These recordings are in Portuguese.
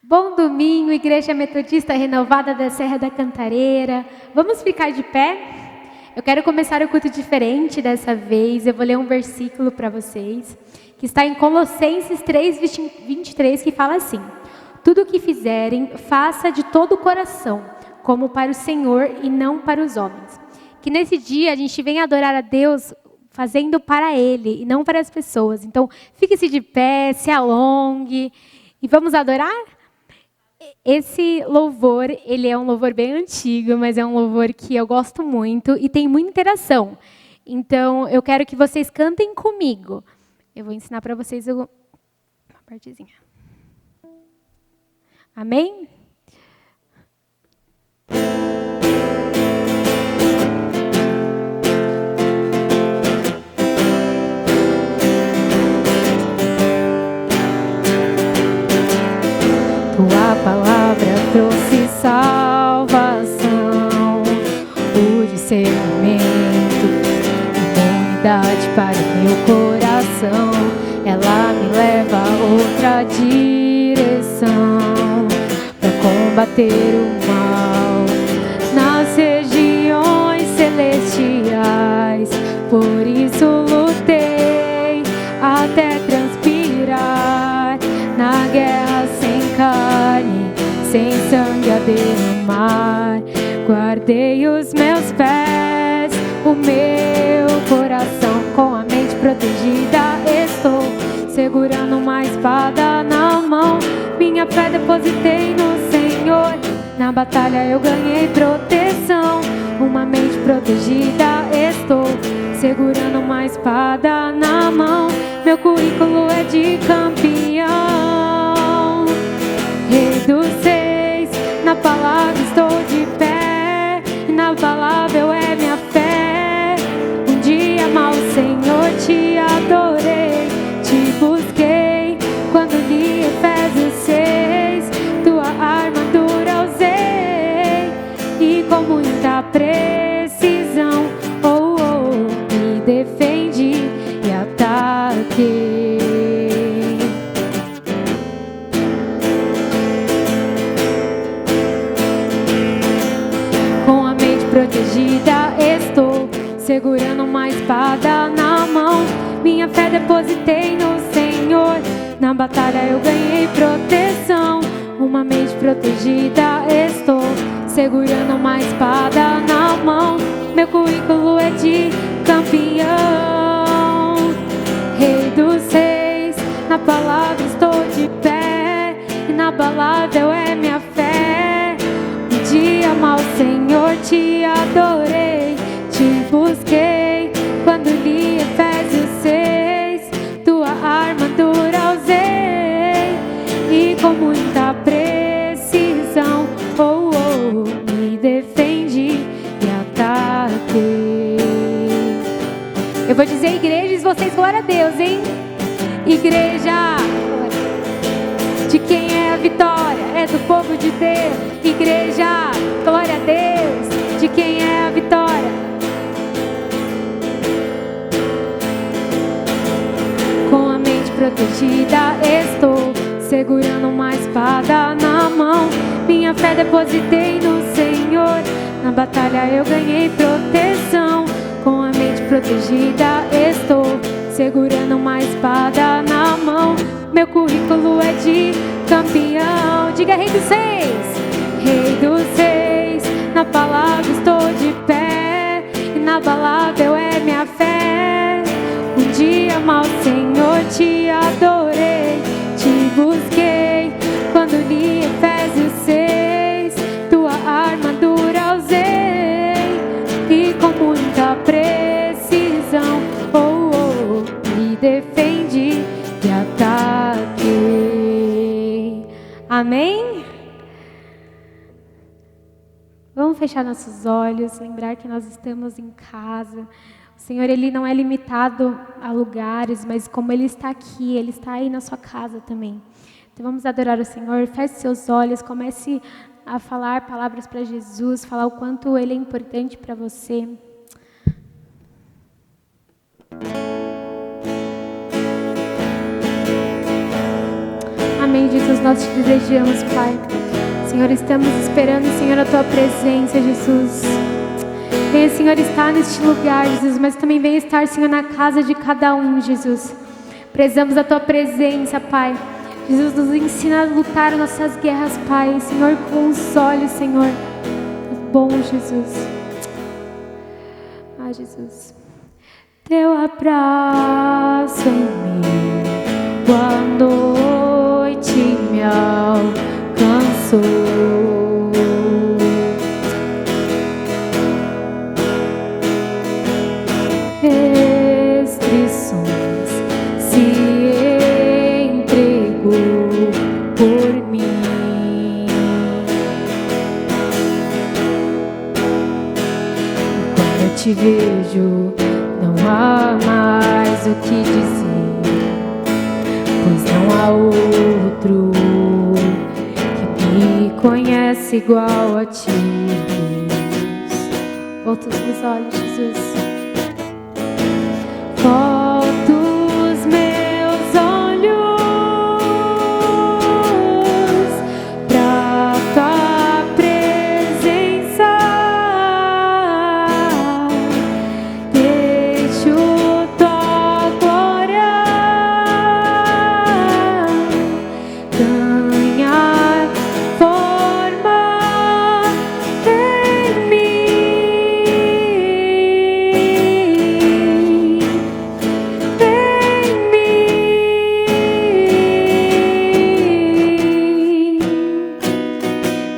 Bom domingo, Igreja Metodista Renovada da Serra da Cantareira. Vamos ficar de pé? Eu quero começar o culto diferente dessa vez. Eu vou ler um versículo para vocês, que está em Colossenses 3:23, que fala assim: tudo o que fizerem, faça de todo o coração, como para o Senhor e não para os homens. Que nesse dia a gente venha adorar a Deus fazendo para Ele e não para as pessoas. Então, fique-se de pé, se alongue e vamos adorar? Esse louvor, ele é um louvor bem antigo, mas é um louvor que eu gosto muito e tem muita interação. Então, eu quero que vocês cantem comigo. Eu vou ensinar para vocês uma partezinha. Amém? Tua palavra trouxe salvação, o discernimento, imunidade para meu coração. Ela me leva a outra direção, para combater o mal nas regiões celestiais. Por isso lutei até transpirar na guerra sem carne, sem sangue a derramar. Guardei os meus pés, o meu coração com a mente protegida. Estou segurando uma espada na mão, minha fé depositei no Senhor. Na batalha eu ganhei proteção, uma mente protegida. Estou segurando uma espada na mão, meu currículo é de campeão. Rei dos reis, na palavra estou de pé, e na palavra eu é minha fé. Um dia mal, Senhor, te adorei, te busquei, quando li Efésios 6, tua armadura usei, e com muita precisão, me defendi e ataquei. Protegida estou, segurando uma espada na mão, minha fé depositei no Senhor. Na batalha eu ganhei proteção, uma mente protegida estou, segurando uma espada na mão, meu currículo é de campeão. Rei dos reis, na palavra estou de pé, e na palavra eu é minha fé. Dia mal, Senhor, te adorei, te busquei, quando li Efésios 6, tua armadura usei, e com muita precisão, me defendi e ataquei. Eu vou dizer igrejas, vocês glória a Deus, hein? Igreja, de quem é a vitória? É do povo de Deus. Igreja, glória a Deus. De quem é a vitória? Com a mente protegida estou, segurando uma espada na mão, minha fé depositei no Senhor. Na batalha eu ganhei proteção, com a mente protegida estou, segurando uma espada na mão, meu currículo é de campeão. Diga Rei dos Reis, Rei dos Reis, na palavra estou de pé, e na palavra eu é minha fé. Um dia mal, Senhor, te adorei, te busquei, quando li Efésios 6, tua armadura usei, e com muita precisão, me defendi e ataquei. Amém? Vamos fechar nossos olhos, lembrar que nós estamos em casa. O Senhor, Ele não é limitado a lugares, mas como Ele está aqui, Ele está aí na sua casa também. Então vamos adorar o Senhor, feche seus olhos, comece a falar palavras para Jesus, falar o quanto Ele é importante para você. Amém, Jesus, nós te desejamos, Pai. Senhor, estamos esperando, Senhor, a Tua presença, Jesus. Venha, Senhor, estar neste lugar, Jesus, mas também venha estar, Senhor, na casa de cada um, Jesus. Precisamos da Tua presença, Pai. Jesus, nos ensina a lutar nossas guerras, Pai. Senhor, com os olhos, Senhor. Bom, Jesus. Ah, Jesus. Teu abraço em mim, a noite me alcançou. Restrições se entregou por mim. Quando eu te vejo, não há mais o que dizer, pois não há outro que me conhece igual a ti, Deus. Volta os meus olhos, Jesus. Volta os meus olhos pra tua presença. Deixo tua glória ganhar forma em mim.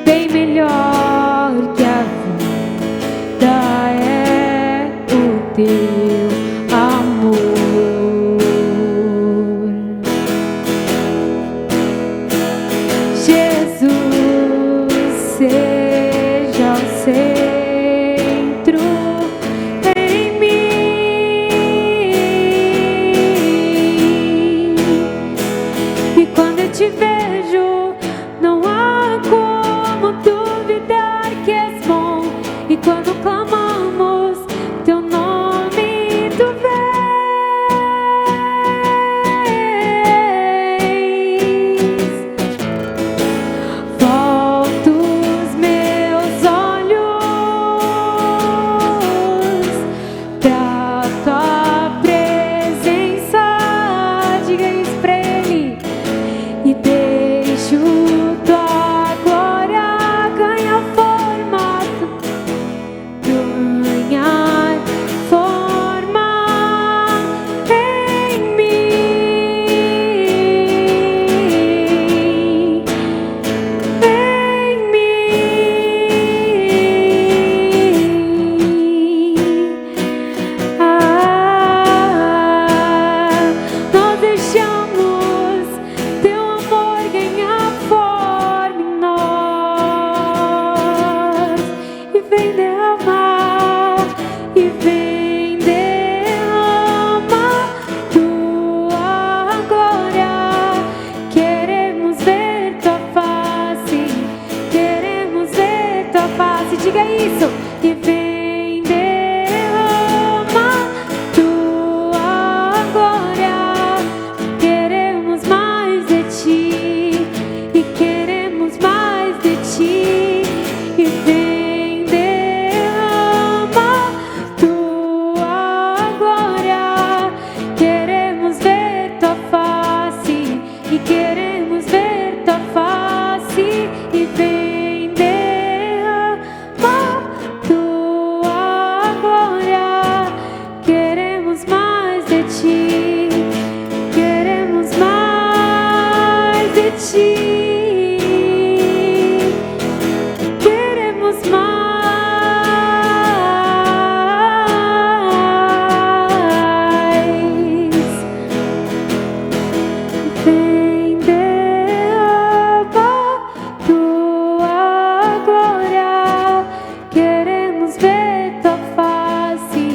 Bem melhor que a vida é o teu amor. Jesus, seja o centro em mim. E quando eu te vejo, não há como duvidar que és bom. E quando clamamos teu nome, tu vens. Volto os meus olhos pra tua presença. Diga isso pra ele. E deixo tua glória ganhar forma, ganhar forma em mim, em mim. Nós deixamos teu amor ganhar forma em nós. E vem derramar, e vem derramar tua glória. Queremos ver tua face, queremos ver tua face. Diga isso. E vem derramar tua glória. Queremos mais de ti, e queremos mais de ti. E vem derramar tua glória. Queremos ver tua face, e queremos ver tua face. E vem derramar tua glória. Queremos mais de ti, queremos mais de ti. Queremos mais. Vem derramar tua glória. Queremos ver tua face,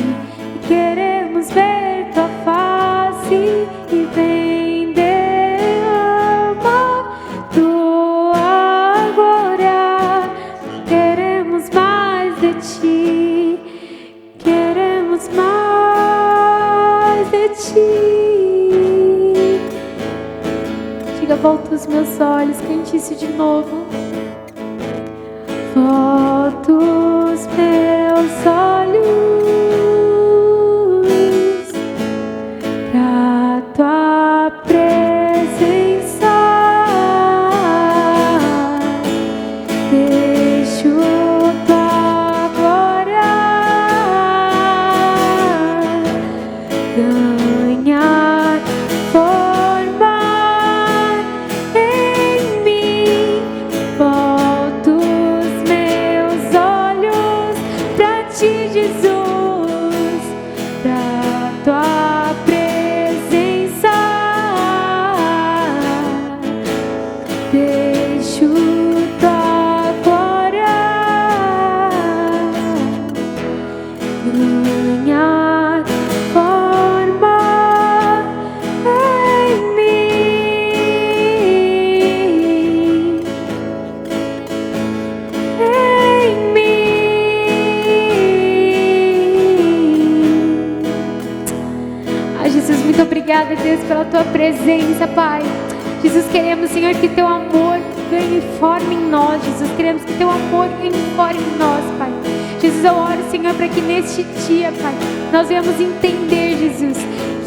queremos ver tua face. E vem derramar tua glória. Queremos mais de ti, queremos mais de ti. Diga, volta os meus olhos. Cante isso de novo. Volta os meus olhos pra tua presença. Deixo tua glória ganhar forma em mim. Volto os meus olhos pra ti, Jesus, pra tua presença. Deixo tua glória ganhar forma em mim, em mim. Ah, Jesus, muito obrigada, Deus, pela tua presença, Pai. Jesus, queremos, Senhor, que teu amor ganhe forma em nós, Jesus. Queremos que teu amor ganhe forma em nós, Pai. Jesus, eu oro, Senhor, para que neste dia, Pai, nós venhamos entender, Jesus,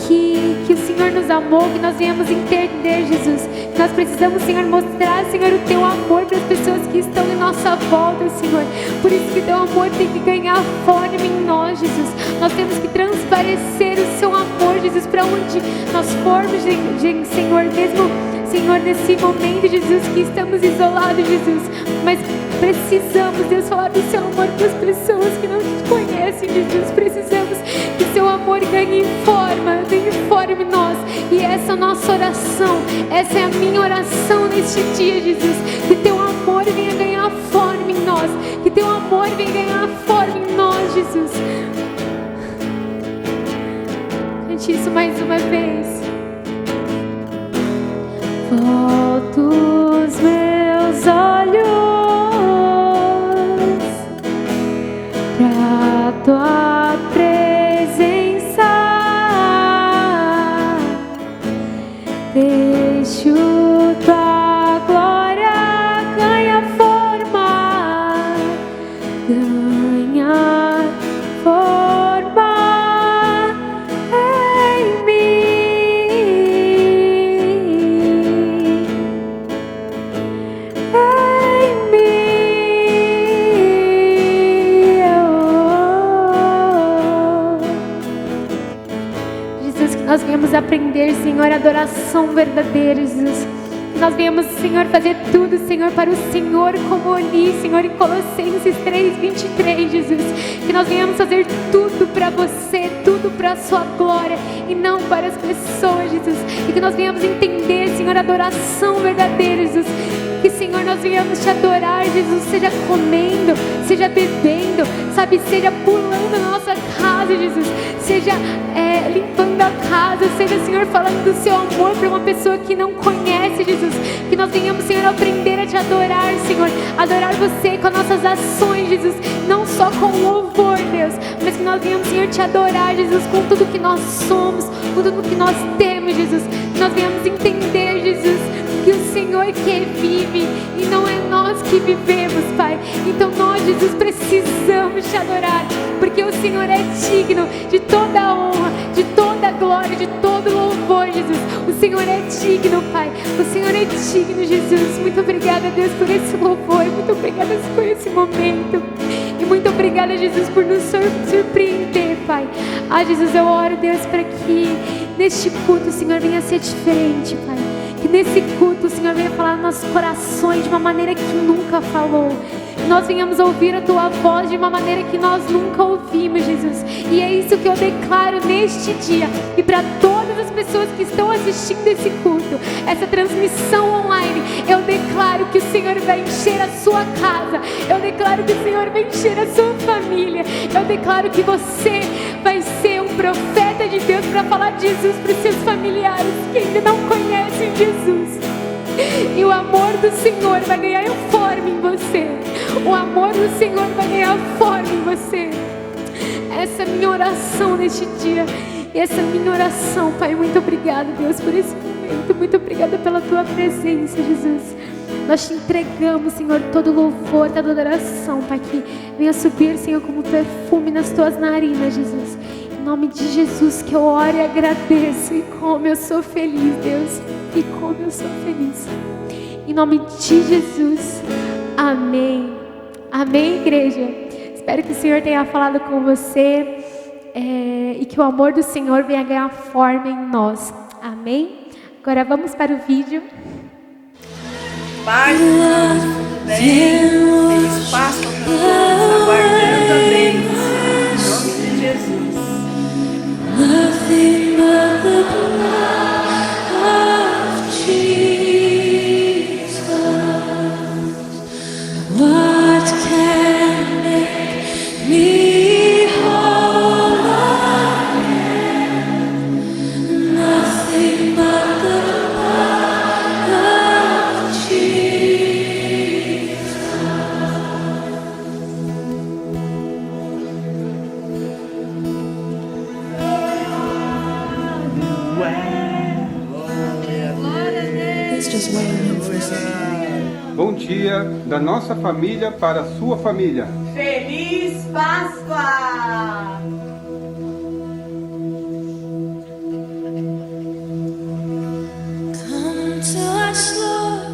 que o Senhor nos amou, que nós venhamos entender, Jesus, que nós precisamos, Senhor, mostrar, Senhor, o teu amor para as pessoas que estão em nossa volta, Senhor. Por isso que teu amor tem que ganhar forma em nós, Jesus. Nós temos que transparecer o seu amor, Jesus, para onde nós formos, Senhor, mesmo, Senhor, nesse momento, Jesus, que estamos isolados, Jesus, mas precisamos, Deus, falar do seu amor para as pessoas que não te conhecem, Jesus. Precisamos que seu amor ganhe forma em nós. E essa é a nossa oração, essa é a minha oração neste dia, Jesus. Que teu amor venha ganhar forma em nós, que teu amor venha ganhar forma em nós, Jesus. Cante isso mais uma vez. Volto os meus olhos pra tua presença. Deixo tua glória ganhar forma, ganhar forma em mim, em mim. Jesus, que nós venhamos aprender, Senhor, adoração verdadeira, Jesus. Que nós venhamos, Senhor, fazer tudo, Senhor, para o Senhor, como eu li, Senhor, em Colossenses 3:23, Jesus. Que nós venhamos fazer tudo para você, tudo para a sua glória e não para as pessoas, Jesus. E que nós venhamos entender, Senhor, adoração verdadeira, Jesus. Que, Senhor, nós venhamos te adorar, Jesus, seja comendo, seja bebendo, sabe, seja pulando na nossa casa, Jesus, seja limpando a casa, seja, Senhor, falando do seu amor para uma pessoa que não conhece, Jesus. Que nós venhamos, Senhor, aprender a te adorar, Senhor, adorar você com as nossas ações, Jesus, não só com louvor, Deus, mas que nós venhamos, Senhor, te adorar, Jesus, com tudo que nós somos, com tudo que nós temos, Jesus. Que nós venhamos entender, Jesus, que o Senhor que vive e não é nós que vivemos, Pai. Então nós, Jesus, precisamos te adorar, porque o Senhor é digno de toda a honra, de toda a glória, de todo louvor, Jesus. O Senhor é digno, Pai. O Senhor é digno, Jesus. Muito obrigada, Deus, por esse louvor. Muito obrigada por esse momento. E muito obrigada, Jesus, por nos surpreender, Pai. Ah, Jesus, eu oro, Deus, para que neste culto o Senhor venha ser diferente, Pai. Que nesse culto o Senhor venha falar nos nossos corações de uma maneira que nunca falou. Que nós venhamos ouvir a tua voz de uma maneira que nós nunca ouvimos, Jesus. E é isso que eu declaro neste dia. E para todas as pessoas que estão assistindo esse culto, essa transmissão online, eu declaro que o Senhor vai encher a sua casa. Eu declaro que o Senhor vai encher a sua família. Eu declaro que você vai ser um profeta de Deus para falar de Jesus para os seus familiares que ainda não conhecem Jesus. E o amor do Senhor vai ganhar forma em você. O amor do Senhor vai ganhar forma em você. Essa é a minha oração neste dia. E essa é a minha oração, Pai. Muito obrigada, Deus, por esse momento. momento. Muito obrigada pela tua presença, Jesus. Nós te entregamos, Senhor, todo louvor, toda adoração, Pai, que venha subir, Senhor, como perfume nas tuas narinas, Jesus. Em nome de Jesus que eu oro e agradeço. E como eu sou feliz, Deus. E como eu sou feliz. Em nome de Jesus. Amém. Amém, igreja. Espero que o Senhor tenha falado com você. E que o amor do Senhor venha ganhar forma em nós. Amém? Agora vamos para o vídeo. Paz, tudo bem? Feliz Páscoa para todos, aguardando a bênção, em nome de Jesus. Nothing but the blood of Jesus. What can make me whole again? Nothing but the blood of Jesus. It's just waiting for a second. Bom dia da nossa família para a sua família. Feliz Páscoa! Come to us, Lord.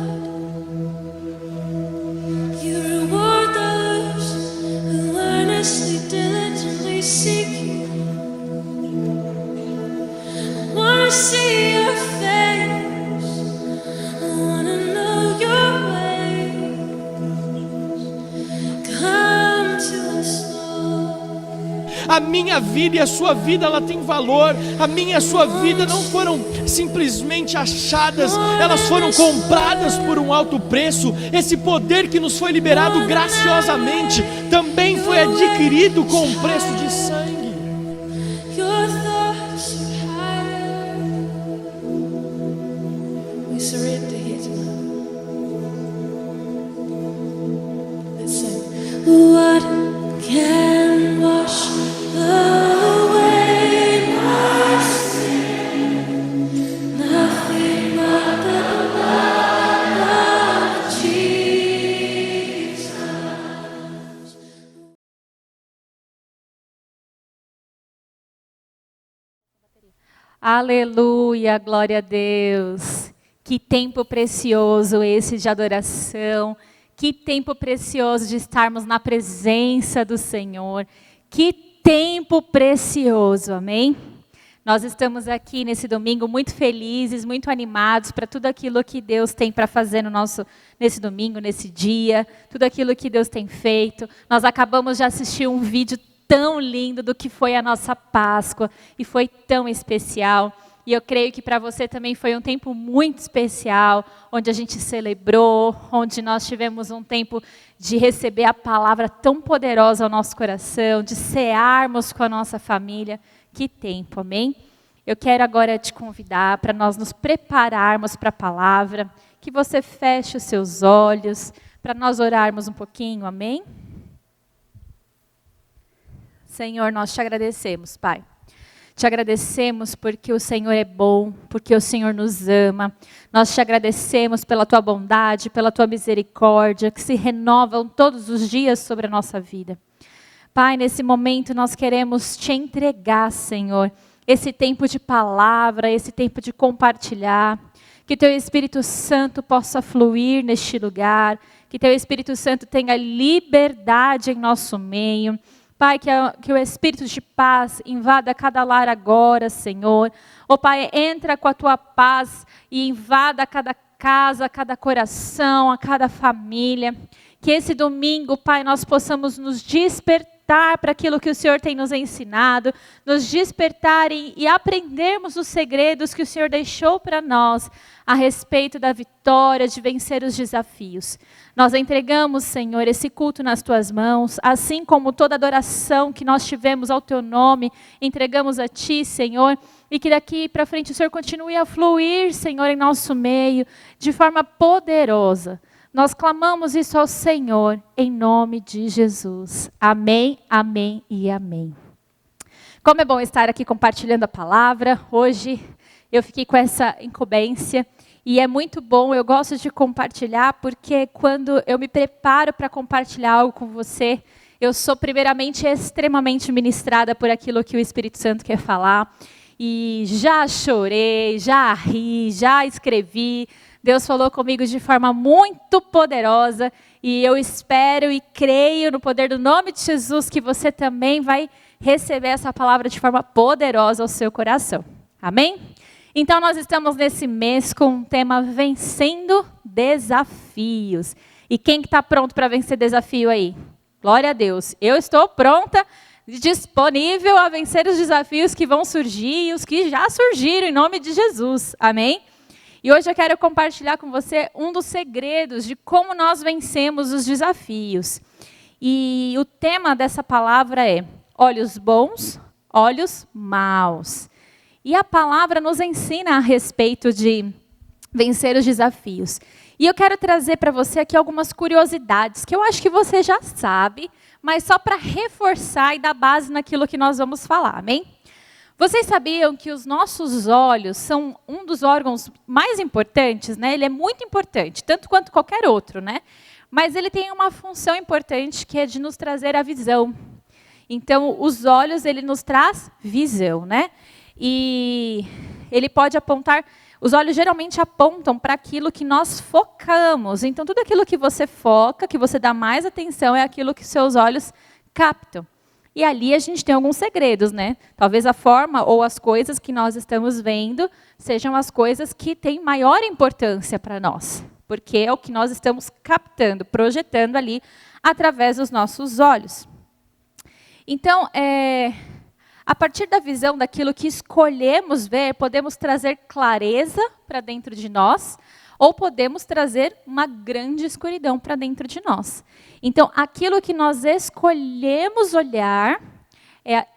You reward those who earnestly, diligently seek you. I wanna see your face. I wanna know your ways. Come to us, Lord. A minha vida e a sua vida, ela tem valor. A minha e a sua vida não foram simplesmente achadas, elas foram compradas por um alto preço. Esse poder que nos foi liberado graciosamente também foi adquirido com um preço de sangue. Your thoughts are higher. We surrender here tonight. Let's sing. What can wash away my sin? Nothing but the blood of Jesus. Aleluia, glória a Deus. Que tempo precioso esse de adoração. Que tempo precioso de estarmos na presença do Senhor. Que tempo precioso, amém? Nós estamos aqui nesse domingo muito felizes, muito animados para tudo aquilo que Deus tem para fazer nesse domingo, nesse dia. Tudo aquilo que Deus tem feito. Nós acabamos de assistir um vídeo tão lindo do que foi a nossa Páscoa e foi tão especial. E eu creio que para você também foi um tempo muito especial, onde a gente celebrou, onde nós tivemos um tempo de receber a palavra tão poderosa ao nosso coração, de cearmos com a nossa família. Que tempo, amém? Eu quero agora te convidar para nós nos prepararmos para a palavra, que você feche os seus olhos, para nós orarmos um pouquinho, amém? Senhor, nós te agradecemos, Pai. Te agradecemos porque o Senhor é bom, porque o Senhor nos ama. Nós te agradecemos pela tua bondade, pela tua misericórdia, que se renovam todos os dias sobre a nossa vida. Pai, nesse momento nós queremos te entregar, Senhor, esse tempo de palavra, esse tempo de compartilhar. Que teu Espírito Santo possa fluir neste lugar, que teu Espírito Santo tenha liberdade em nosso meio. Pai, que o Espírito de paz invada cada lar agora, Senhor. Ó Pai, entra com a tua paz e invada cada casa, cada coração, a cada família. Que esse domingo, Pai, nós possamos nos despertar para aquilo que o Senhor tem nos ensinado, nos despertar e aprendermos os segredos que o Senhor deixou para nós a respeito da vitória, de vencer os desafios. Nós entregamos, Senhor, esse culto nas tuas mãos, assim como toda adoração que nós tivemos ao teu nome, entregamos a ti, Senhor, e que daqui para frente o Senhor continue a fluir, Senhor, em nosso meio, de forma poderosa. Nós clamamos isso ao Senhor, em nome de Jesus. Amém, amém e amém. Como é bom estar aqui compartilhando a palavra. Hoje eu fiquei com essa incumbência. E é muito bom, eu gosto de compartilhar, porque quando eu me preparo para compartilhar algo com você, eu sou primeiramente extremamente ministrada por aquilo que o Espírito Santo quer falar. E já chorei, já ri, já escrevi. Deus falou comigo de forma muito poderosa. E eu espero e creio no poder do nome de Jesus que você também vai receber essa palavra de forma poderosa ao seu coração. Amém? Então, nós estamos nesse mês com o tema Vencendo Desafios. E quem que está pronto para vencer desafio aí? Glória a Deus. Eu estou pronta, disponível a vencer os desafios que vão surgir e os que já surgiram, em nome de Jesus. Amém? E hoje eu quero compartilhar com você um dos segredos de como nós vencemos os desafios. E o tema dessa palavra é olhos bons, olhos maus. E a palavra nos ensina a respeito de vencer os desafios. E eu quero trazer para você aqui algumas curiosidades, que eu acho que você já sabe, mas só para reforçar e dar base naquilo que nós vamos falar, amém? Vocês sabiam que os nossos olhos são um dos órgãos mais importantes, né? Ele é muito importante, tanto quanto qualquer outro, né? Mas ele tem uma função importante que é de nos trazer a visão. Então, os olhos, ele nos traz visão, né? E ele pode apontar, os olhos geralmente apontam para aquilo que nós focamos. Então, tudo aquilo que você foca, que você dá mais atenção, é aquilo que seus olhos captam. E ali a gente tem alguns segredos, né? Talvez a forma ou as coisas que nós estamos vendo sejam as coisas que têm maior importância para nós. Porque é o que nós estamos captando, projetando ali através dos nossos olhos. Então, a partir da visão daquilo que escolhemos ver, podemos trazer clareza para dentro de nós, ou podemos trazer uma grande escuridão para dentro de nós. Então, aquilo que nós escolhemos olhar,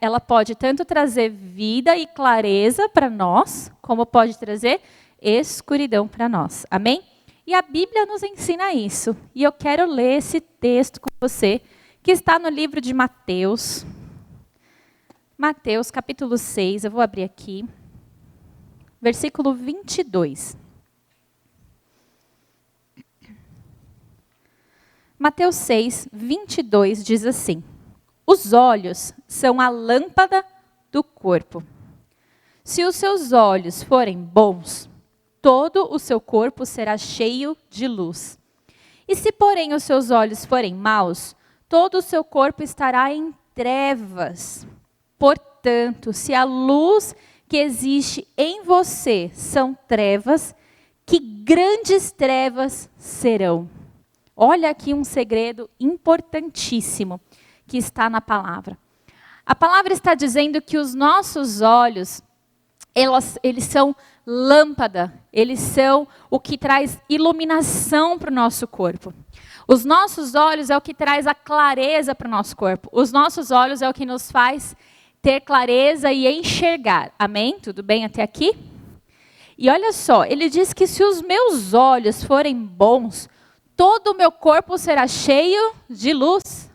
ela pode tanto trazer vida e clareza para nós, como pode trazer escuridão para nós. Amém? E a Bíblia nos ensina isso. E eu quero ler esse texto com você, que está no livro de Mateus. Mateus, capítulo 6, eu vou abrir aqui, versículo 22. Mateus 6, 22 diz assim: os olhos são a lâmpada do corpo. Se os seus olhos forem bons, todo o seu corpo será cheio de luz. E se, porém, os seus olhos forem maus, todo o seu corpo estará em trevas. Portanto, se a luz que existe em você são trevas, que grandes trevas serão. Olha aqui um segredo importantíssimo que está na palavra. A palavra está dizendo que os nossos olhos, eles são lâmpada, eles são o que traz iluminação para o nosso corpo. Os nossos olhos é o que traz a clareza para o nosso corpo. Os nossos olhos é o que nos faz ter clareza e enxergar. Amém? Tudo bem até aqui? E olha só, ele diz que se os meus olhos forem bons, todo o meu corpo será cheio de luz.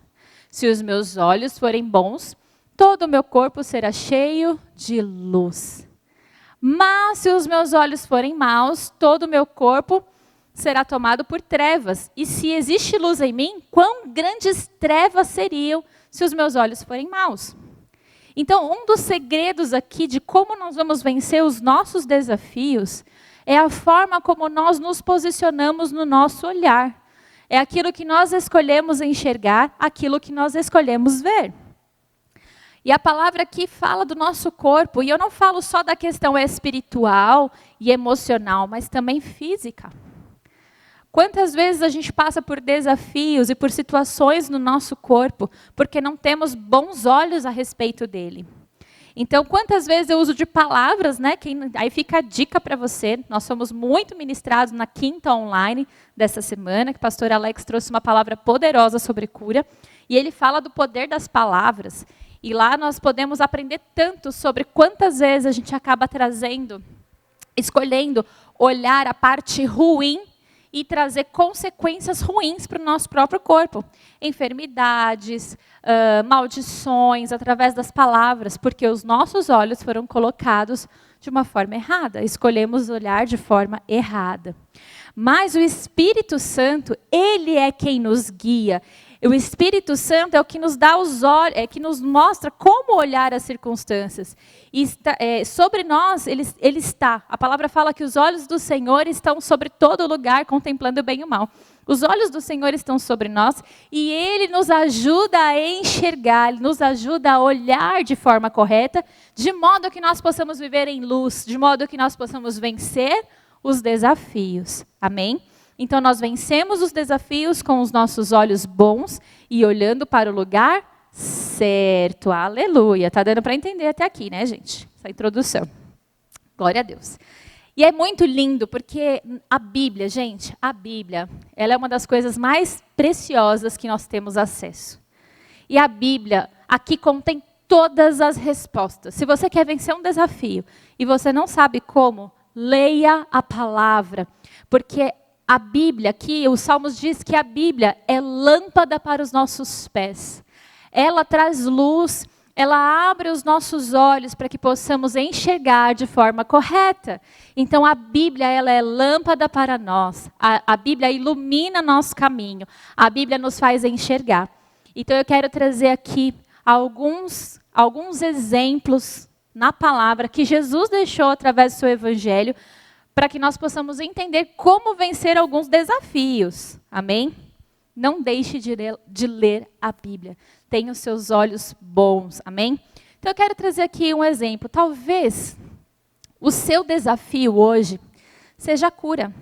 Se os meus olhos forem bons, todo o meu corpo será cheio de luz. Mas se os meus olhos forem maus, todo o meu corpo será tomado por trevas. E se existe luz em mim, quão grandes trevas seriam se os meus olhos forem maus? Então, um dos segredos aqui de como nós vamos vencer os nossos desafios é a forma como nós nos posicionamos no nosso olhar. É aquilo que nós escolhemos enxergar, aquilo que nós escolhemos ver. E a palavra aqui fala do nosso corpo, e eu não falo só da questão espiritual e emocional, mas também física. Quantas vezes a gente passa por desafios e por situações no nosso corpo, porque não temos bons olhos a respeito dele. Então, quantas vezes eu uso de palavras, né? Aí fica a dica para você. Nós somos muito ministrados na quinta online dessa semana, que o pastor Alex trouxe uma palavra poderosa sobre cura. E ele fala do poder das palavras. E lá nós podemos aprender tanto sobre quantas vezes a gente acaba escolhendo olhar a parte ruim e trazer consequências ruins para o nosso próprio corpo. Enfermidades, maldições, através das palavras, porque os nossos olhos foram colocados de uma forma errada, escolhemos olhar de forma errada. Mas o Espírito Santo, ele é quem nos guia. O Espírito Santo é o que nos dá os olhos, é que nos mostra como olhar as circunstâncias. E sobre nós, ele está. A palavra fala que os olhos do Senhor estão sobre todo lugar, contemplando o bem e o mal. Os olhos do Senhor estão sobre nós e Ele nos ajuda a enxergar, Ele nos ajuda a olhar de forma correta, de modo que nós possamos viver em luz, de modo que nós possamos vencer os desafios. Amém? Então, nós vencemos os desafios com os nossos olhos bons e olhando para o lugar certo. Aleluia. Está dando para entender até aqui, né, gente? Essa introdução. Glória a Deus. E é muito lindo, porque a Bíblia, gente, a Bíblia, ela é uma das coisas mais preciosas que nós temos acesso. E a Bíblia, aqui contém todas as respostas. Se você quer vencer um desafio e você não sabe como, leia a palavra, porque a Bíblia, aqui, os Salmos diz que a Bíblia é lâmpada para os nossos pés. Ela traz luz, ela abre os nossos olhos para que possamos enxergar de forma correta. Então, a Bíblia, ela é lâmpada para nós. A Bíblia ilumina nosso caminho. A Bíblia nos faz enxergar. Então, eu quero trazer aqui alguns exemplos na palavra que Jesus deixou através do seu evangelho, para que nós possamos entender como vencer alguns desafios. Amém? Não deixe de ler a Bíblia. Tenha os seus olhos bons. Amém? Então eu quero trazer aqui um exemplo. Talvez o seu desafio hoje seja a cura.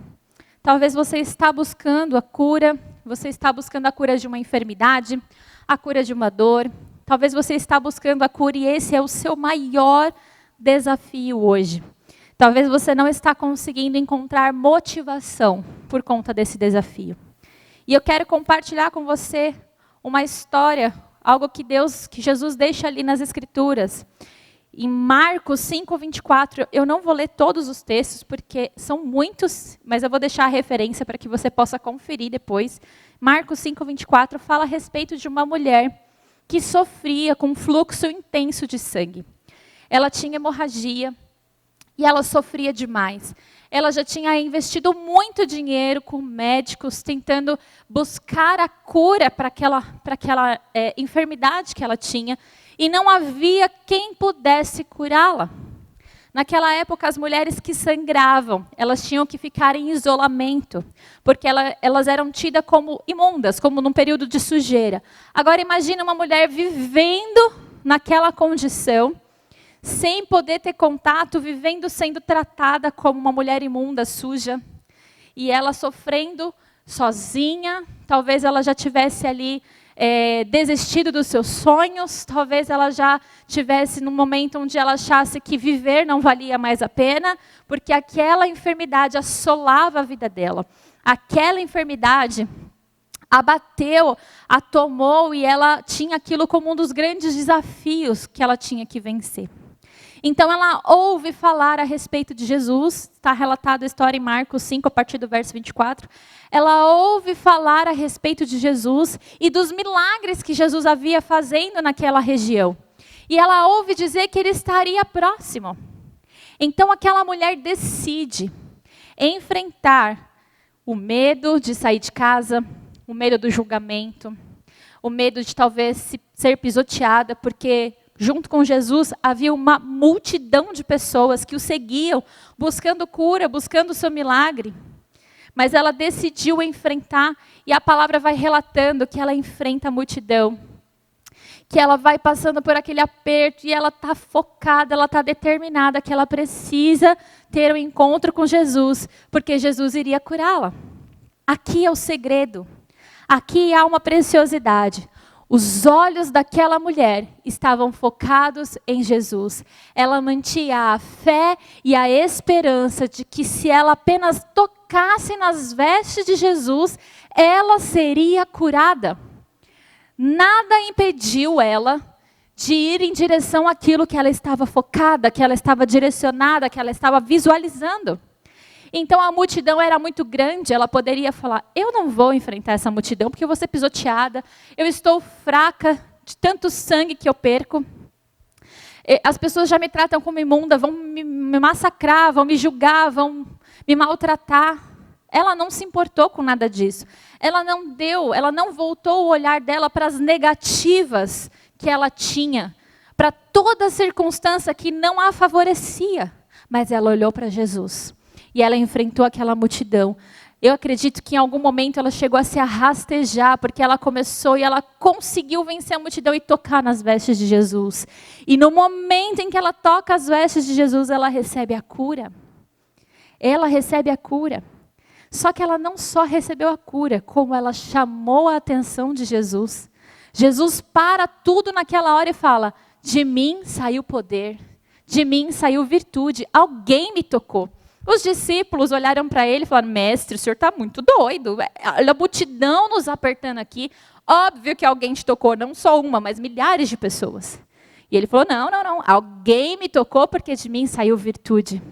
Talvez você está buscando a cura, você está buscando a cura de uma enfermidade, a cura de uma dor. Talvez você está buscando a cura e esse é o seu maior desafio hoje. Talvez você não está conseguindo encontrar motivação por conta desse desafio. E eu quero compartilhar com você uma história, algo que Jesus deixa ali nas Escrituras. Em Marcos 5:24, eu não vou ler todos os textos, porque são muitos, mas eu vou deixar a referência para que você possa conferir depois. Marcos 5:24 fala a respeito de uma mulher que sofria com um fluxo intenso de sangue. Ela tinha hemorragia, e ela sofria demais. Ela já tinha investido muito dinheiro com médicos, tentando buscar a cura para aquela enfermidade que ela tinha, e não havia quem pudesse curá-la. Naquela época, as mulheres que sangravam, elas tinham que ficar em isolamento, porque elas eram tidas como imundas, como num período de sujeira. Agora, imagina uma mulher vivendo naquela condição, sem poder ter contato, vivendo sendo tratada como uma mulher imunda, suja, e ela sofrendo sozinha. Talvez ela já tivesse ali desistido dos seus sonhos, talvez ela já tivesse num momento onde ela achasse que viver não valia mais a pena, porque aquela enfermidade assolava a vida dela. Aquela enfermidade abateu, a tomou, e ela tinha aquilo como um dos grandes desafios que ela tinha que vencer. Então ela ouve falar a respeito de Jesus, está relatada a história em Marcos 5, a partir do verso 24. Ela ouve falar a respeito de Jesus e dos milagres que Jesus havia fazendo naquela região. E ela ouve dizer que ele estaria próximo. Então aquela mulher decide enfrentar o medo de sair de casa, o medo do julgamento, o medo de talvez ser pisoteada, porque junto com Jesus havia uma multidão de pessoas que o seguiam, buscando cura, buscando o seu milagre. Mas ela decidiu enfrentar, e a palavra vai relatando que ela enfrenta a multidão, que ela vai passando por aquele aperto, e ela está focada, ela está determinada que ela precisa ter um encontro com Jesus, porque Jesus iria curá-la. Aqui é o segredo, aqui há uma preciosidade. Os olhos daquela mulher estavam focados em Jesus. Ela mantinha a fé e a esperança de que se ela apenas tocasse nas vestes de Jesus, ela seria curada. Nada impediu ela de ir em direção àquilo que ela estava focada, que ela estava direcionada, que ela estava visualizando. Então a multidão era muito grande, ela poderia falar: eu não vou enfrentar essa multidão porque eu vou ser pisoteada, eu estou fraca de tanto sangue que eu perco, As pessoas já me tratam como imunda, vão me massacrar, vão me julgar, vão me maltratar. Ela não se importou com nada disso. Ela não voltou o olhar dela para as negativas que ela tinha, para toda circunstância que não a favorecia. Mas ela olhou para Jesus e ela enfrentou aquela multidão. Eu acredito que em algum momento ela chegou a se arrastejar, porque ela começou e ela conseguiu vencer a multidão e tocar nas vestes de Jesus. E no momento em que ela toca as vestes de Jesus, ela recebe a cura. Ela recebe a cura. Só que ela não só recebeu a cura, como ela chamou a atenção de Jesus. Jesus para tudo naquela hora e fala: de mim saiu poder, de mim saiu virtude, alguém me tocou. Os discípulos olharam para ele e falaram: mestre, o senhor está muito doido, olha a multidão nos apertando aqui, óbvio que alguém te tocou, não só uma, mas milhares de pessoas. E ele falou: não, alguém me tocou porque de mim saiu virtude.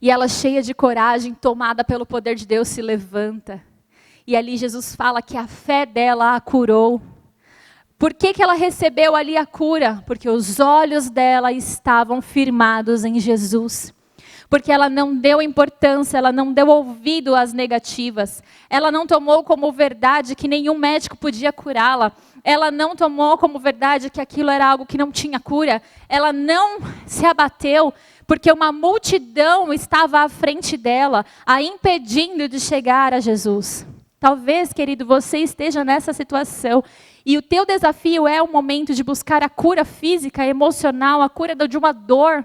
E ela, cheia de coragem, tomada pelo poder de Deus, se levanta. E ali Jesus fala que a fé dela a curou. Por que ela recebeu ali a cura? Porque os olhos dela estavam firmados em Jesus. Porque ela não deu importância, ela não deu ouvido às negativas. Ela não tomou como verdade que nenhum médico podia curá-la. Ela não tomou como verdade que aquilo era algo que não tinha cura. Ela não se abateu, porque uma multidão estava à frente dela, a impedindo de chegar a Jesus. Talvez, querido, você esteja nessa situação e o teu desafio é o momento de buscar a cura física, emocional, a cura de uma dor.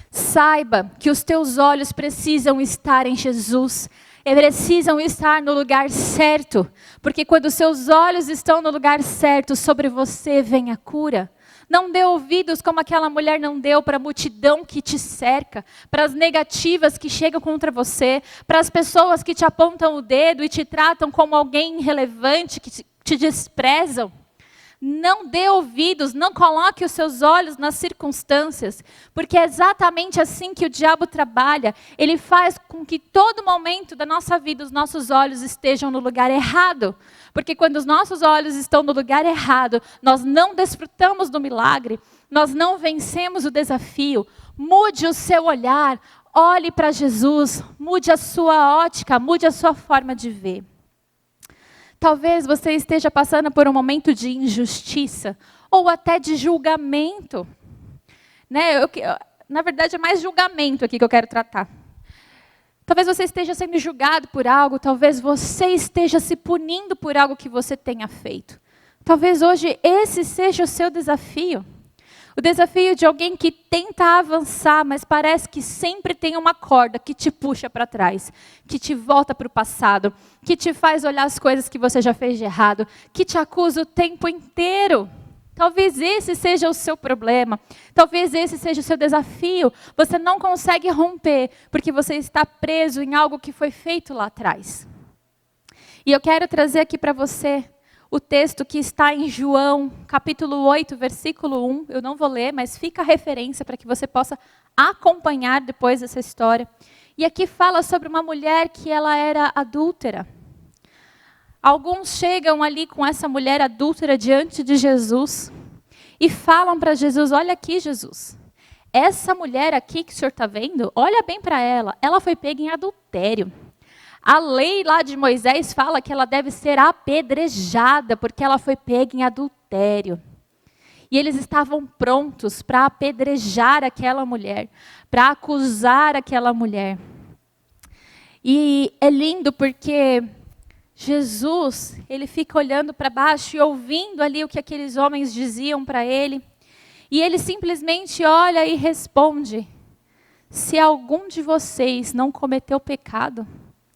Saiba que os teus olhos precisam estar em Jesus, precisam estar no lugar certo, porque quando os seus olhos estão no lugar certo, sobre você vem a cura. Não dê ouvidos como aquela mulher não deu para a multidão que te cerca, para as negativas que chegam contra você, para as pessoas que te apontam o dedo e te tratam como alguém irrelevante, que te desprezam. Não dê ouvidos, não coloque os seus olhos nas circunstâncias, porque é exatamente assim que o diabo trabalha. Ele faz com que todo momento da nossa vida os nossos olhos estejam no lugar errado. Porque quando os nossos olhos estão no lugar errado, nós não desfrutamos do milagre, nós não vencemos o desafio. Mude o seu olhar, olhe para Jesus, mude a sua ótica, mude a sua forma de ver. Talvez você esteja passando por um momento de injustiça ou até de julgamento. Na verdade, é mais julgamento aqui que eu quero tratar. Talvez você esteja sendo julgado por algo, talvez você esteja se punindo por algo que você tenha feito. Talvez hoje esse seja o seu desafio. O desafio de alguém que tenta avançar, mas parece que sempre tem uma corda que te puxa para trás, que te volta para o passado, que te faz olhar as coisas que você já fez de errado, que te acusa o tempo inteiro. Talvez esse seja o seu problema, talvez esse seja o seu desafio. Você não consegue romper, porque você está preso em algo que foi feito lá atrás. E eu quero trazer aqui para você o texto que está em João, capítulo 8, versículo 1. Eu não vou ler, mas fica a referência para que você possa acompanhar depois essa história. E aqui fala sobre uma mulher que ela era adúltera. Alguns chegam ali com essa mulher adúltera diante de Jesus e falam para Jesus: olha aqui, Jesus, essa mulher aqui que o senhor está vendo, olha bem para ela, ela foi pega em adultério. A lei lá de Moisés fala que ela deve ser apedrejada, porque ela foi pega em adultério. E eles estavam prontos para apedrejar aquela mulher, para acusar aquela mulher. E é lindo porque Jesus, ele fica olhando para baixo e ouvindo ali o que aqueles homens diziam para ele. E ele simplesmente olha e responde: se algum de vocês não cometeu pecado,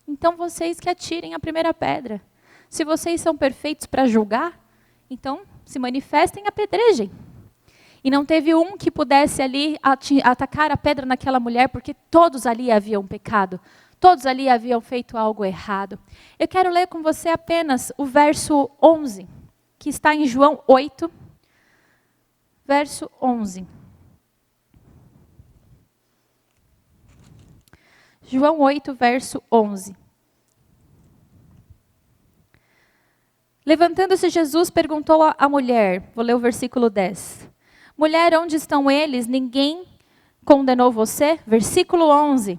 então vocês que atirem a primeira pedra. Se vocês são perfeitos para julgar, então se manifestem e apedrejem. E não teve um que pudesse ali atacar a pedra naquela mulher, porque todos ali haviam pecado. Todos ali haviam feito algo errado. Eu quero ler com você apenas o verso 11, que está em João 8, verso 11. João 8, verso 11. Levantando-se Jesus, perguntou à mulher, vou ler o versículo 10. Mulher, onde estão eles? Ninguém condenou você? Versículo 11.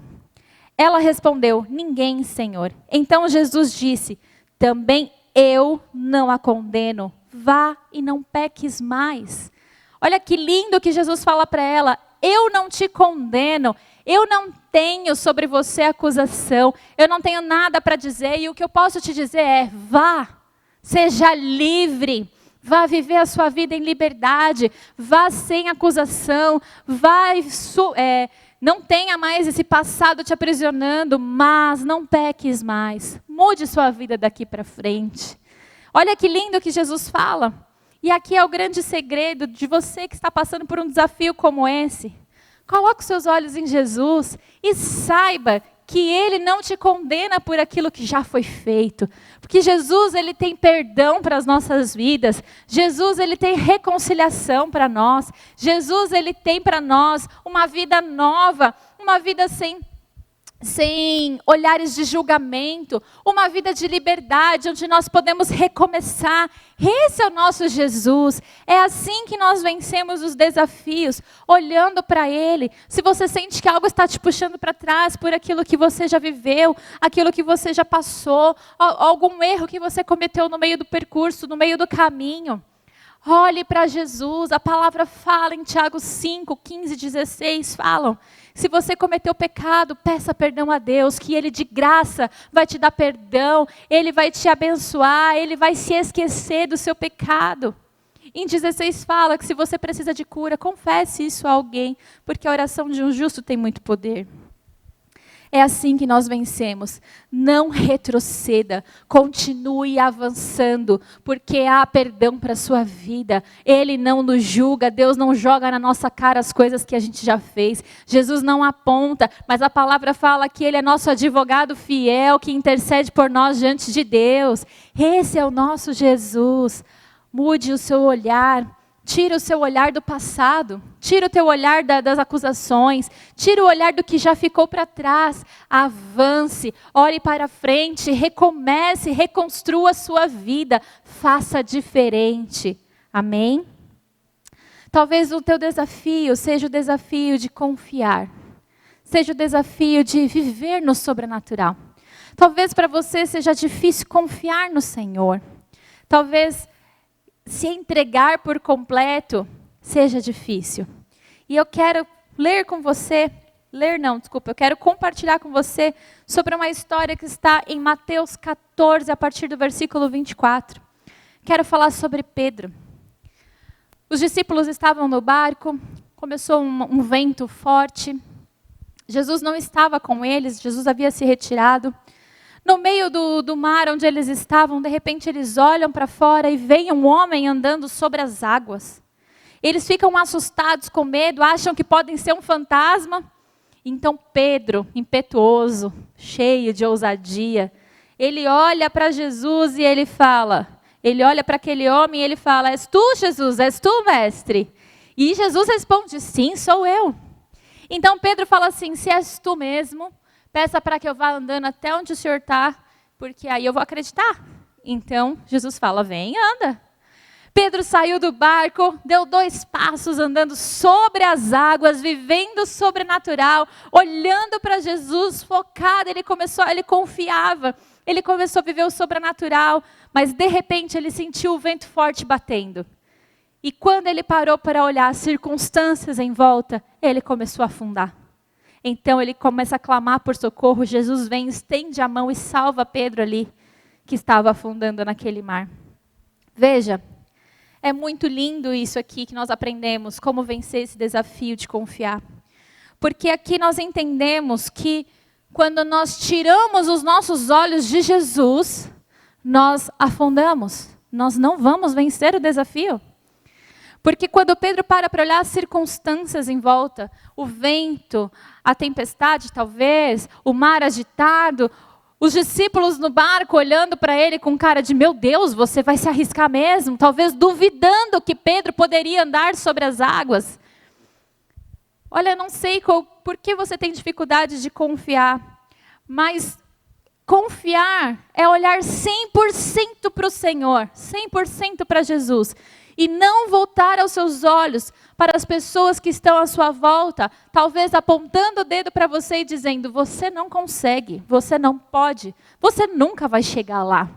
Ela respondeu, ninguém, Senhor. Então Jesus disse, também eu não a condeno. Vá e não peques mais. Olha que lindo que Jesus fala para ela. Eu não te condeno. Eu não tenho sobre você acusação. Eu não tenho nada para dizer. E o que eu posso te dizer é, vá. Seja livre. Vá viver a sua vida em liberdade. Vá sem acusação. Não tenha mais esse passado te aprisionando. Mas não peques mais. Mude sua vida daqui para frente. Olha que lindo que Jesus fala. E aqui é o grande segredo de você que está passando por um desafio como esse. Coloque os seus olhos em Jesus e saiba que Ele não te condena por aquilo que já foi feito. Porque Jesus, Ele tem perdão para as nossas vidas. Jesus, Ele tem reconciliação para nós. Jesus, Ele tem para nós uma vida nova, uma vida sem olhares de julgamento, uma vida de liberdade, onde nós podemos recomeçar. Esse é o nosso Jesus. É assim que nós vencemos os desafios, olhando para Ele. Se você sente que algo está te puxando para trás, por aquilo que você já viveu, aquilo que você já passou, algum erro que você cometeu no meio do percurso, no meio do caminho, olhe para Jesus. A palavra fala em Tiago 5, 15, 16, falam. Se você cometeu pecado, peça perdão a Deus, que Ele de graça vai te dar perdão, Ele vai te abençoar, Ele vai se esquecer do seu pecado. Em 16 fala que se você precisa de cura, confesse isso a alguém, porque a oração de um justo tem muito poder. É assim que nós vencemos. Não retroceda, continue avançando, porque há perdão para a sua vida. Ele não nos julga, Deus não joga na nossa cara as coisas que a gente já fez. Jesus não aponta, mas a palavra fala que Ele é nosso advogado fiel, que intercede por nós diante de Deus. Esse é o nosso Jesus. Mude o seu olhar. Tira o seu olhar do passado, tira o teu olhar das acusações, tira o olhar do que já ficou para trás, avance, olhe para frente, recomece, reconstrua a sua vida, faça diferente, amém? Talvez o teu desafio seja o desafio de confiar, seja o desafio de viver no sobrenatural. Talvez para você seja difícil confiar no Senhor, talvez se entregar por completo seja difícil. E eu quero eu quero compartilhar com você sobre uma história que está em Mateus 14, a partir do versículo 24. Quero falar sobre Pedro. Os discípulos estavam no barco, começou um vento forte. Jesus não estava com eles, Jesus havia se retirado. No meio do mar onde eles estavam, de repente eles olham para fora e veem um homem andando sobre as águas. Eles ficam assustados, com medo, acham que podem ser um fantasma. Então Pedro, impetuoso, cheio de ousadia, ele olha para Jesus e ele olha para aquele homem e ele fala, és tu, Jesus, és tu, mestre? E Jesus responde, sim, sou eu. Então Pedro fala assim, se és tu mesmo, peça para que eu vá andando até onde o Senhor está, porque aí eu vou acreditar. Então, Jesus fala, vem, anda. Pedro saiu do barco, deu 2 passos andando sobre as águas, vivendo o sobrenatural, olhando para Jesus, focado, ele confiava, ele começou a viver o sobrenatural, mas de repente ele sentiu o vento forte batendo. E quando ele parou para olhar as circunstâncias em volta, ele começou a afundar. Então ele começa a clamar por socorro, Jesus vem, estende a mão e salva Pedro ali, que estava afundando naquele mar. Veja, é muito lindo isso aqui que nós aprendemos, como vencer esse desafio de confiar. Porque aqui nós entendemos que quando nós tiramos os nossos olhos de Jesus, nós afundamos, nós não vamos vencer o desafio. Porque quando Pedro para olhar as circunstâncias em volta, o vento, a tempestade talvez, o mar agitado, os discípulos no barco olhando para ele com cara de, meu Deus, você vai se arriscar mesmo? Talvez duvidando que Pedro poderia andar sobre as águas. Olha, eu não sei por que você tem dificuldade de confiar, mas confiar é olhar 100% para o Senhor, 100% para Jesus. e não voltar os seus olhos para as pessoas que estão à sua volta, talvez apontando o dedo para você e dizendo: você não consegue, você não pode, você nunca vai chegar lá.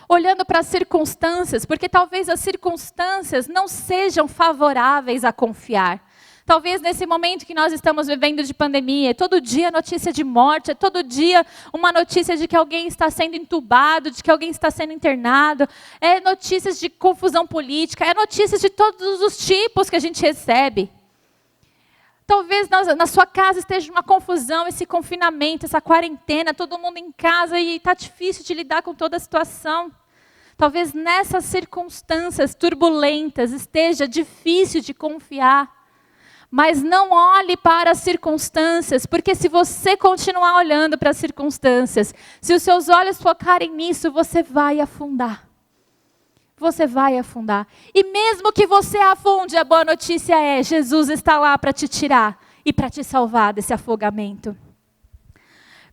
Olhando para as circunstâncias, porque talvez as circunstâncias não sejam favoráveis a confiar. Talvez nesse momento que nós estamos vivendo de pandemia, é todo dia notícia de morte, é todo dia uma notícia de que alguém está sendo entubado, de que alguém está sendo internado, é notícias de confusão política, é notícias de todos os tipos que a gente recebe. Talvez na sua casa esteja uma confusão, esse confinamento, essa quarentena, todo mundo em casa e está difícil de lidar com toda a situação. Talvez nessas circunstâncias turbulentas esteja difícil de confiar. Mas não olhe para as circunstâncias, porque se você continuar olhando para as circunstâncias, se os seus olhos focarem nisso, você vai afundar. Você vai afundar. E mesmo que você afunde, a boa notícia é: Jesus está lá para te tirar e para te salvar desse afogamento.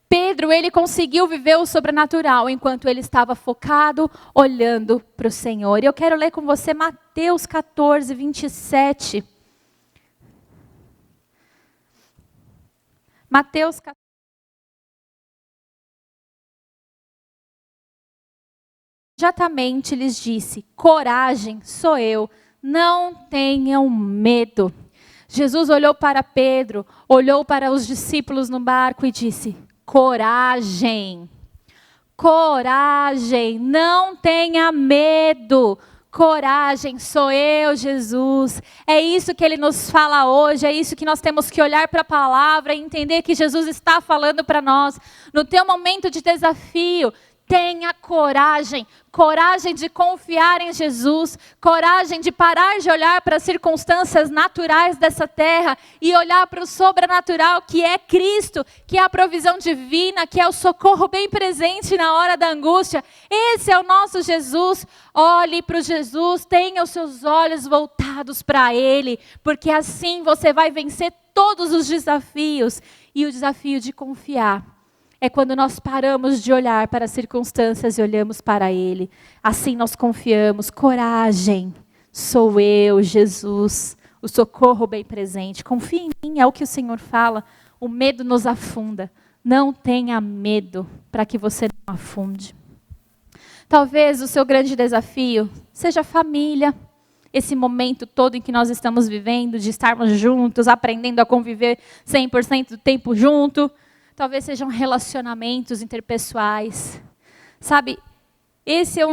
Pedro, ele conseguiu viver o sobrenatural enquanto ele estava focado, olhando para o Senhor. E eu quero ler com você Mateus 14, 27. Mateus 14. Imediatamente lhes disse: coragem, sou eu, não tenham medo. Jesus olhou para Pedro, olhou para os discípulos no barco e disse: coragem, coragem, não tenha medo. Coragem, sou eu, Jesus. É isso que Ele nos fala hoje, é isso que nós temos que olhar para a palavra e entender que Jesus está falando para nós. No teu momento de desafio, tenha coragem, coragem de confiar em Jesus, coragem de parar de olhar para as circunstâncias naturais dessa terra e olhar para o sobrenatural que é Cristo, que é a provisão divina, que é o socorro bem presente na hora da angústia. Esse é o nosso Jesus. Olhe para o Jesus, tenha os seus olhos voltados para Ele, porque assim você vai vencer todos os desafios. E o desafio de confiar é quando nós paramos de olhar para as circunstâncias e olhamos para Ele. Assim nós confiamos. Coragem, sou eu, Jesus, o socorro bem presente. Confie em mim, é o que o Senhor fala. O medo nos afunda. Não tenha medo para que você não afunde. Talvez o seu grande desafio seja a família. Esse momento todo em que nós estamos vivendo, de estarmos juntos, aprendendo a conviver 100% do tempo junto. Talvez sejam relacionamentos interpessoais. Sabe, esse é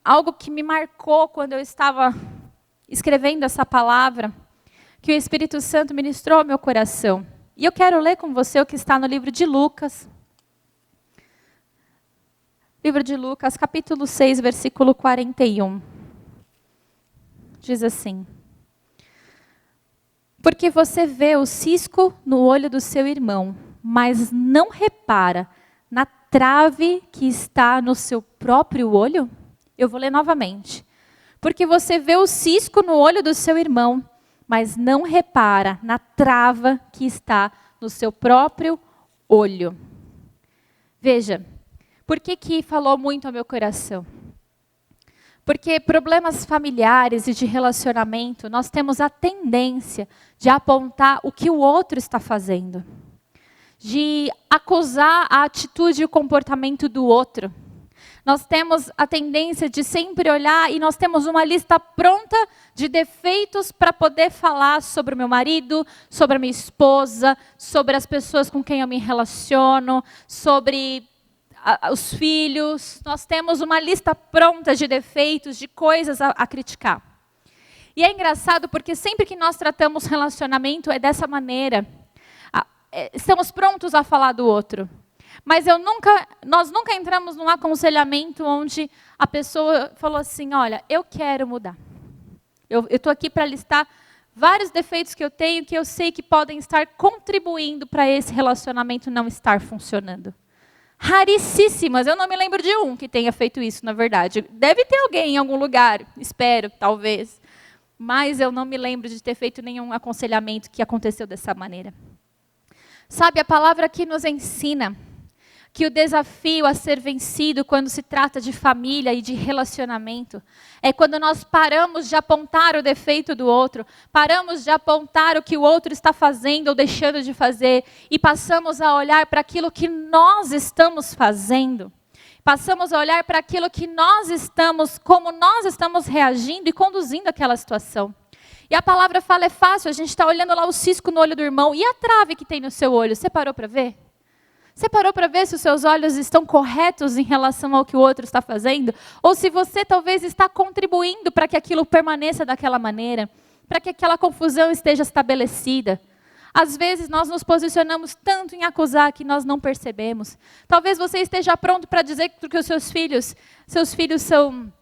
algo que me marcou quando eu estava escrevendo essa palavra, que o Espírito Santo ministrou ao meu coração. E eu quero ler com você o que está no livro de Lucas. Livro de Lucas, capítulo 6, versículo 41. Diz assim: porque você vê o cisco no olho do seu irmão, mas não repara na trave que está no seu próprio olho? Eu vou ler novamente. Porque você vê o cisco no olho do seu irmão, mas não repara na trava que está no seu próprio olho. Veja, por que falou muito ao meu coração? Porque problemas familiares e de relacionamento, nós temos a tendência de apontar o que o outro está fazendo, de acusar a atitude e o comportamento do outro. Nós temos a tendência de sempre olhar e nós temos uma lista pronta de defeitos para poder falar sobre o meu marido, sobre a minha esposa, sobre as pessoas com quem eu me relaciono, sobre os filhos. Nós temos uma lista pronta de defeitos, de coisas a criticar. E é engraçado porque sempre que nós tratamos relacionamento é dessa maneira. Estamos prontos a falar do outro. Mas nós nunca entramos num aconselhamento onde a pessoa falou assim: olha, eu quero mudar. Eu estou aqui para listar vários defeitos que eu tenho, que eu sei que podem estar contribuindo para esse relacionamento não estar funcionando. Raríssimas, eu não me lembro de um que tenha feito isso, na verdade. Deve ter alguém em algum lugar, espero, talvez. Mas eu não me lembro de ter feito nenhum aconselhamento que aconteceu dessa maneira. Sabe, a palavra aqui nos ensina que o desafio a ser vencido quando se trata de família e de relacionamento é quando nós paramos de apontar o defeito do outro, paramos de apontar o que o outro está fazendo ou deixando de fazer e passamos a olhar para aquilo que nós estamos fazendo. Passamos a olhar para aquilo que nós estamos, como nós estamos reagindo e conduzindo aquela situação. E a palavra fala, é fácil, a gente está olhando lá o cisco no olho do irmão e a trave que tem no seu olho, você parou para ver? Você parou para ver se os seus olhos estão corretos em relação ao que o outro está fazendo? Ou se você talvez está contribuindo para que aquilo permaneça daquela maneira, para que aquela confusão esteja estabelecida? Às vezes nós nos posicionamos tanto em acusar que nós não percebemos. Talvez você esteja pronto para dizer que os seus filhos são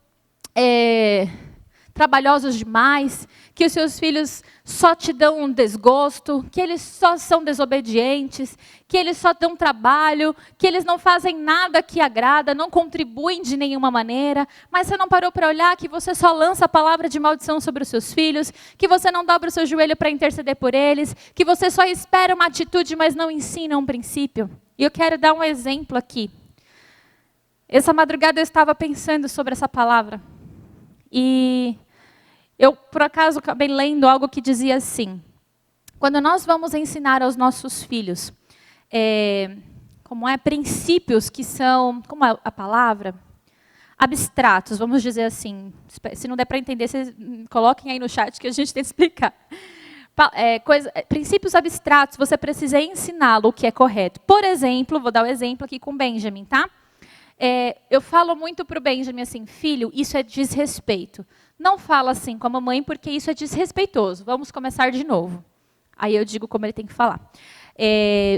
trabalhosos demais, que os seus filhos só te dão um desgosto, que eles só são desobedientes, que eles só dão trabalho, que eles não fazem nada que agrada, não contribuem de nenhuma maneira, mas você não parou para olhar que você só lança a palavra de maldição sobre os seus filhos, que você não dobra o seu joelho para interceder por eles, que você só espera uma atitude, mas não ensina um princípio. E eu quero dar um exemplo aqui. Essa madrugada eu estava pensando sobre essa palavra, e eu, por acaso, acabei lendo algo que dizia assim, quando nós vamos ensinar aos nossos filhos, princípios que são, como é a palavra? Abstratos, vamos dizer assim. Se não der para entender, vocês coloquem aí no chat que a gente tem que explicar. Princípios abstratos, você precisa ensiná-lo o que é correto. Por exemplo, vou dar o exemplo aqui com o Benjamin, tá? Eu falo muito para o Benjamin assim, filho, isso é desrespeito. Não fala assim com a mamãe, porque isso é desrespeitoso. Vamos começar de novo. Aí eu digo como ele tem que falar.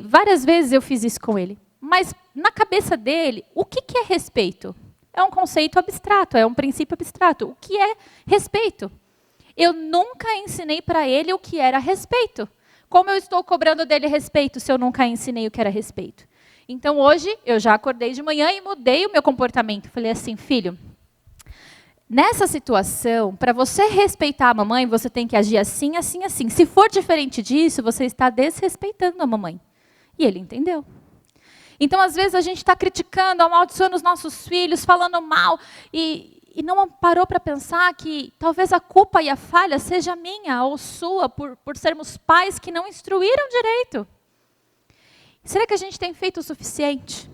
Várias vezes eu fiz isso com ele. Mas na cabeça dele, o que é respeito? É um conceito abstrato, é um princípio abstrato. O que é respeito? Eu nunca ensinei para ele o que era respeito. Como eu estou cobrando dele respeito se eu nunca ensinei o que era respeito? Então hoje eu já acordei de manhã e mudei o meu comportamento. Falei assim, filho, nessa situação, para você respeitar a mamãe, você tem que agir assim, assim, assim. Se for diferente disso, você está desrespeitando a mamãe. E ele entendeu. Então, às vezes, a gente está criticando, amaldiçoando os nossos filhos, falando mal, e não parou para pensar que talvez a culpa e a falha seja minha ou sua, por sermos pais que não instruíram direito. Será que a gente tem feito o suficiente?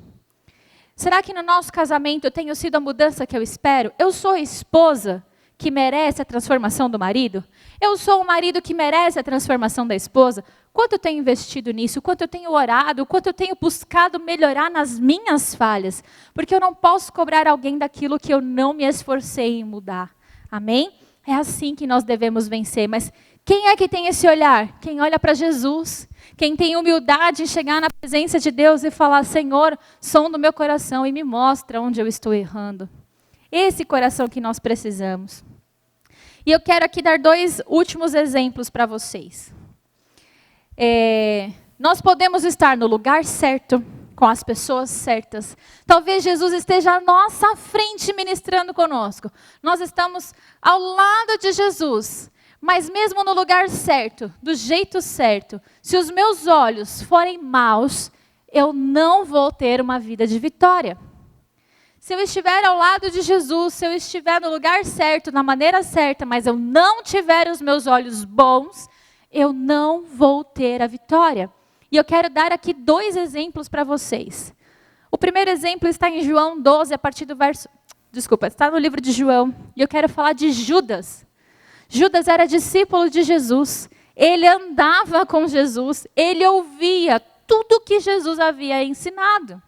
Será que no nosso casamento eu tenho sido a mudança que eu espero? Eu sou a esposa que merece a transformação do marido? Eu sou o marido que merece a transformação da esposa? Quanto eu tenho investido nisso? Quanto eu tenho orado? Quanto eu tenho buscado melhorar nas minhas falhas? Porque eu não posso cobrar alguém daquilo que eu não me esforcei em mudar. Amém? É assim que nós devemos vencer. Mas quem é que tem esse olhar? Quem olha para Jesus. Quem tem humildade em chegar na presença de Deus e falar, Senhor, som do meu coração e me mostra onde eu estou errando. Esse coração que nós precisamos. E eu quero aqui dar 2 últimos exemplos para vocês. Nós podemos estar no lugar certo, com as pessoas certas. Talvez Jesus esteja à nossa frente ministrando conosco. Nós estamos ao lado de Jesus. Mas mesmo no lugar certo, do jeito certo, se os meus olhos forem maus, eu não vou ter uma vida de vitória. Se eu estiver ao lado de Jesus, se eu estiver no lugar certo, na maneira certa, mas eu não tiver os meus olhos bons, eu não vou ter a vitória. E eu quero dar aqui 2 exemplos para vocês. O primeiro exemplo está em João 12, a partir do verso... está no livro de João. E eu quero falar de Judas. Judas era discípulo de Jesus, ele andava com Jesus, ele ouvia tudo que Jesus havia ensinado.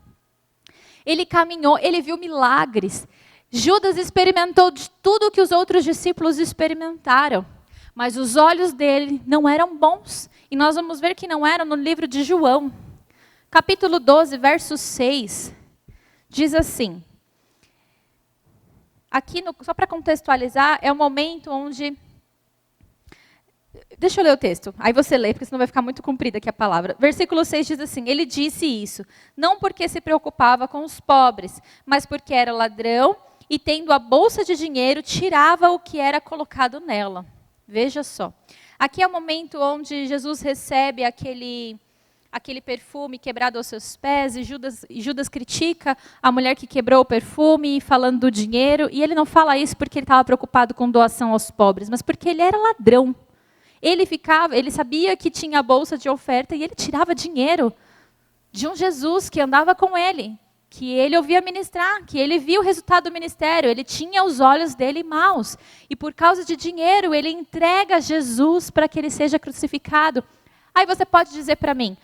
Ele caminhou, ele viu milagres. Judas experimentou de tudo que os outros discípulos experimentaram, mas os olhos dele não eram bons. E nós vamos ver que não eram no livro de João. Capítulo 12, verso 6, diz assim. Aqui, só para contextualizar, é o momento onde... Deixa eu ler o texto, aí você lê, porque senão vai ficar muito comprida aqui a palavra. Versículo 6 diz assim, ele disse isso, não porque se preocupava com os pobres, mas porque era ladrão e tendo a bolsa de dinheiro, tirava o que era colocado nela. Veja só. Aqui é o momento onde Jesus recebe aquele perfume quebrado aos seus pés, e Judas critica a mulher que quebrou o perfume, falando do dinheiro, e ele não fala isso porque ele estava preocupado com doação aos pobres, mas porque ele era ladrão. Ele sabia que tinha a bolsa de oferta e ele tirava dinheiro de um Jesus que andava com ele, que ele ouvia ministrar, que ele via o resultado do ministério, ele tinha os olhos dele maus, e por causa de dinheiro ele entrega Jesus para que ele seja crucificado. Aí você pode dizer para mim,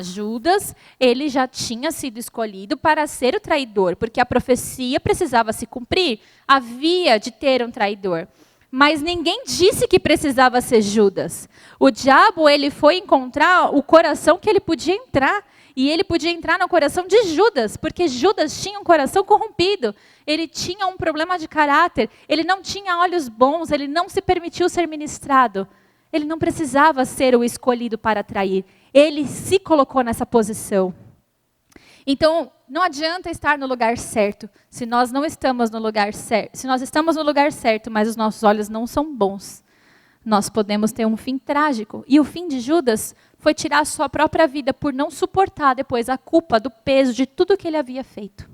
Judas, ele já tinha sido escolhido para ser o traidor, porque a profecia precisava se cumprir, havia de ter um traidor. Mas ninguém disse que precisava ser Judas. O diabo, ele foi encontrar o coração que ele podia entrar. E ele podia entrar no coração de Judas, porque Judas tinha um coração corrompido. Ele tinha um problema de caráter. Ele não tinha olhos bons, ele não se permitiu ser ministrado. Ele não precisava ser o escolhido para trair. Ele se colocou nessa posição. Então, não adianta estar no lugar certo, se nós não estamos no lugar certo. Se nós estamos no lugar certo, mas os nossos olhos não são bons, nós podemos ter um fim trágico. E o fim de Judas foi tirar a sua própria vida por não suportar depois a culpa do peso de tudo que ele havia feito.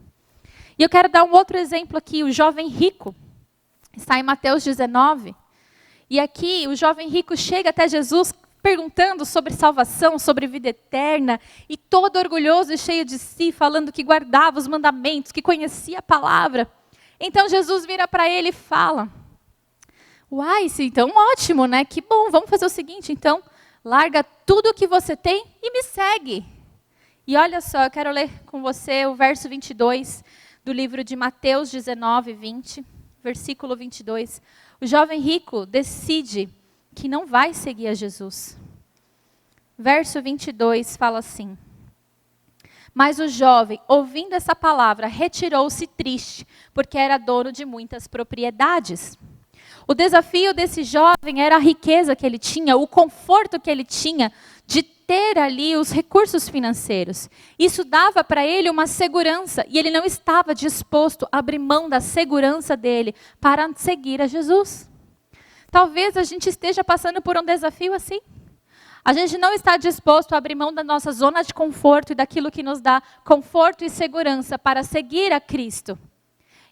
E eu quero dar um outro exemplo aqui, o jovem rico. Está em Mateus 19. E aqui o jovem rico chega até Jesus perguntando sobre salvação, sobre vida eterna, e todo orgulhoso e cheio de si, falando que guardava os mandamentos, que conhecia a palavra. Então Jesus vira para ele e fala, então ótimo, né? Que bom, vamos fazer o seguinte, então, larga tudo o que você tem e me segue. E olha só, eu quero ler com você o verso 22 do livro de Mateus 19, 20, versículo 22. O jovem rico decide que não vai seguir a Jesus. Verso 22 fala assim: mas o jovem, ouvindo essa palavra, retirou-se triste, porque era dono de muitas propriedades. O desafio desse jovem era a riqueza que ele tinha, o conforto que ele tinha de ter ali os recursos financeiros. Isso dava para ele uma segurança, e ele não estava disposto a abrir mão da segurança dele para seguir a Jesus. Talvez a gente esteja passando por um desafio assim. A gente não está disposto a abrir mão da nossa zona de conforto e daquilo que nos dá conforto e segurança para seguir a Cristo.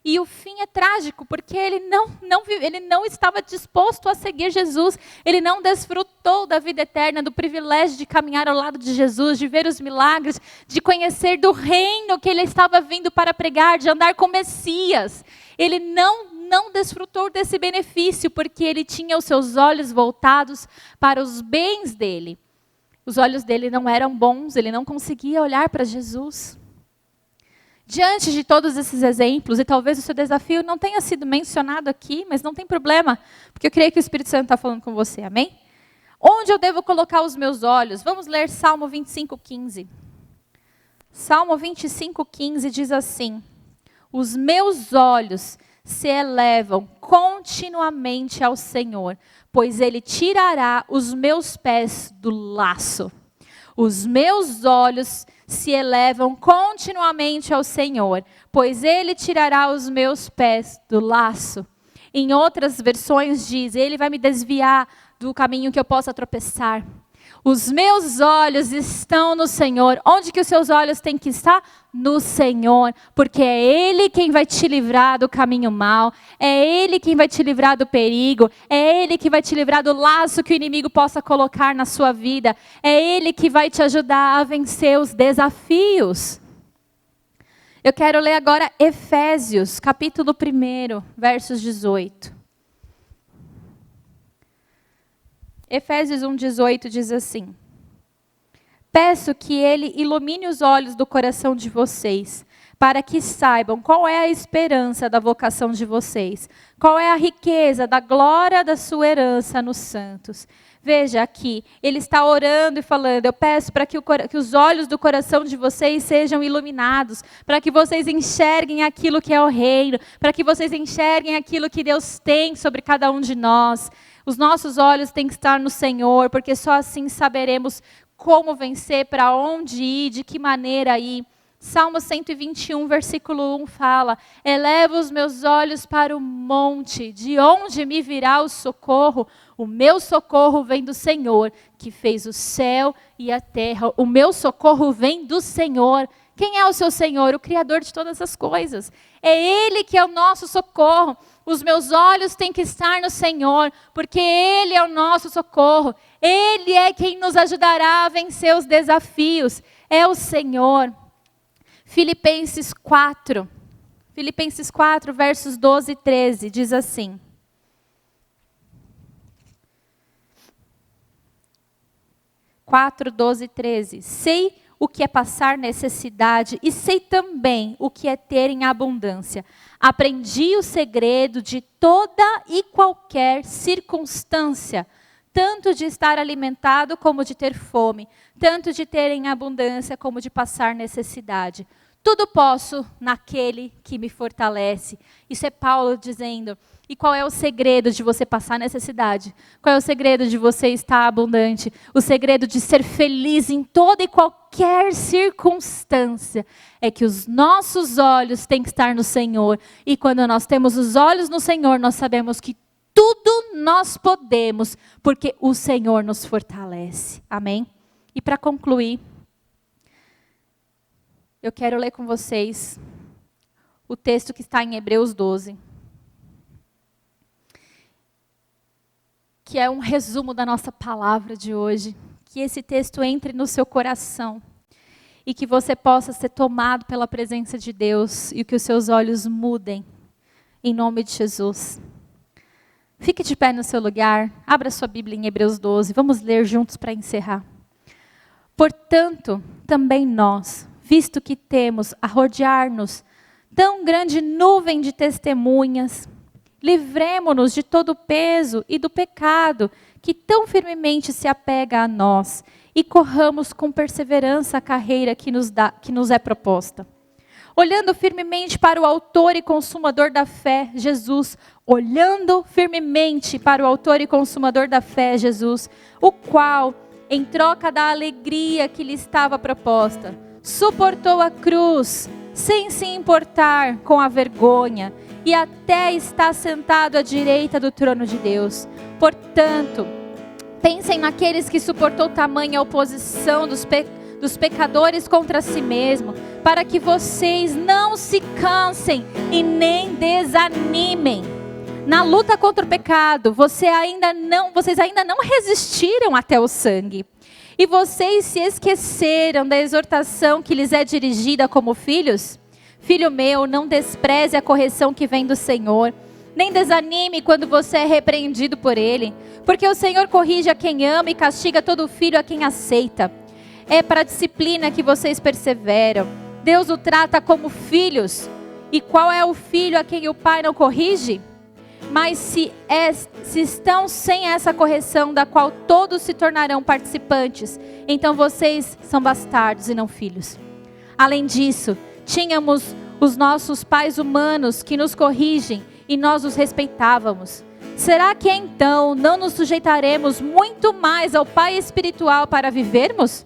E o fim é trágico, porque ele não estava disposto a seguir Jesus. Ele não desfrutou da vida eterna, do privilégio de caminhar ao lado de Jesus, de ver os milagres, de conhecer do reino que ele estava vindo para pregar, de andar com Messias. Ele não desfrutou desse benefício, porque ele tinha os seus olhos voltados para os bens dele. Os olhos dele não eram bons, ele não conseguia olhar para Jesus. Diante de todos esses exemplos, e talvez o seu desafio não tenha sido mencionado aqui, mas não tem problema, porque eu creio que o Espírito Santo está falando com você, amém? Onde eu devo colocar os meus olhos? Vamos ler Salmo 25:15. Salmo 25:15 diz assim: os meus olhos se elevam continuamente ao Senhor, pois Ele tirará os meus pés do laço. Os meus olhos se elevam continuamente ao Senhor, pois Ele tirará os meus pés do laço. Em outras versões diz, Ele vai me desviar do caminho que eu possa tropeçar. Os meus olhos estão no Senhor. Onde que os seus olhos têm que estar? No Senhor, porque é Ele quem vai te livrar do caminho mau, é Ele quem vai te livrar do perigo, é Ele que vai te livrar do laço que o inimigo possa colocar na sua vida, é Ele que vai te ajudar a vencer os desafios. Eu quero ler agora Efésios, capítulo 1, versos 18. Efésios 1:18 diz assim: peço que Ele ilumine os olhos do coração de vocês, para que saibam qual é a esperança da vocação de vocês, qual é a riqueza da glória da sua herança nos santos. Veja aqui, ele está orando e falando, eu peço para que os olhos do coração de vocês sejam iluminados, para que vocês enxerguem aquilo que é o reino, para que vocês enxerguem aquilo que Deus tem sobre cada um de nós. Os nossos olhos têm que estar no Senhor, porque só assim saberemos como vencer, para onde ir, de que maneira ir. Salmo 121, versículo 1 fala: eleva os meus olhos para o monte, de onde me virá o socorro? O meu socorro vem do Senhor, que fez o céu e a terra. O meu socorro vem do Senhor. Quem é o seu Senhor? O Criador de todas as coisas. É Ele que é o nosso socorro. Os meus olhos têm que estar no Senhor, porque Ele é o nosso socorro. Ele é quem nos ajudará a vencer os desafios. É o Senhor. Filipenses 4, versos 12 e 13, diz assim: 4, 12 e 13. Sei o que é passar necessidade e sei também o que é ter em abundância. Aprendi o segredo de toda e qualquer circunstância, tanto de estar alimentado como de ter fome, tanto de ter em abundância como de passar necessidade. Tudo posso naquele que me fortalece. Isso é Paulo dizendo. E qual é o segredo de você passar necessidade? Qual é o segredo de você estar abundante? O segredo de ser feliz em toda e qualquer circunstância é que os nossos olhos têm que estar no Senhor. E quando nós temos os olhos no Senhor, nós sabemos que tudo nós podemos, porque o Senhor nos fortalece. Amém? E para concluir, eu quero ler com vocês o texto que está em Hebreus 12. Que é um resumo da nossa palavra de hoje. Que esse texto entre no seu coração. E que você possa ser tomado pela presença de Deus. E que os seus olhos mudem. Em nome de Jesus. Fique de pé no seu lugar. Abra sua Bíblia em Hebreus 12. Vamos ler juntos para encerrar. Portanto, também nós, visto que temos a rodear-nos tão grande nuvem de testemunhas, livremo-nos de todo o peso e do pecado que tão firmemente se apega a nós e corramos com perseverança a carreira que nos é proposta. Olhando firmemente para o autor e consumador da fé, Jesus. Olhando firmemente para o autor e consumador da fé, Jesus, o qual, em troca da alegria que lhe estava proposta, suportou a cruz, sem se importar com a vergonha, e até está sentado à direita do trono de Deus. Portanto, pensem naqueles que suportou tamanha oposição dos pecadores contra si mesmo, para que vocês não se cansem e nem desanimem. Na luta contra o pecado, vocês ainda não resistiram até o sangue. E vocês se esqueceram da exortação que lhes é dirigida como filhos? Filho meu, não despreze a correção que vem do Senhor, nem desanime quando você é repreendido por Ele, porque o Senhor corrige a quem ama e castiga todo filho a quem aceita. É para a disciplina que vocês perseveram. Deus o trata como filhos. E qual é o filho a quem o pai não corrige? Mas se estão sem essa correção, da qual todos se tornarão participantes, então vocês são bastardos e não filhos. Além disso, tínhamos os nossos pais humanos que nos corrigem e nós os respeitávamos. Será que então não nos sujeitaremos muito mais ao Pai espiritual para vivermos?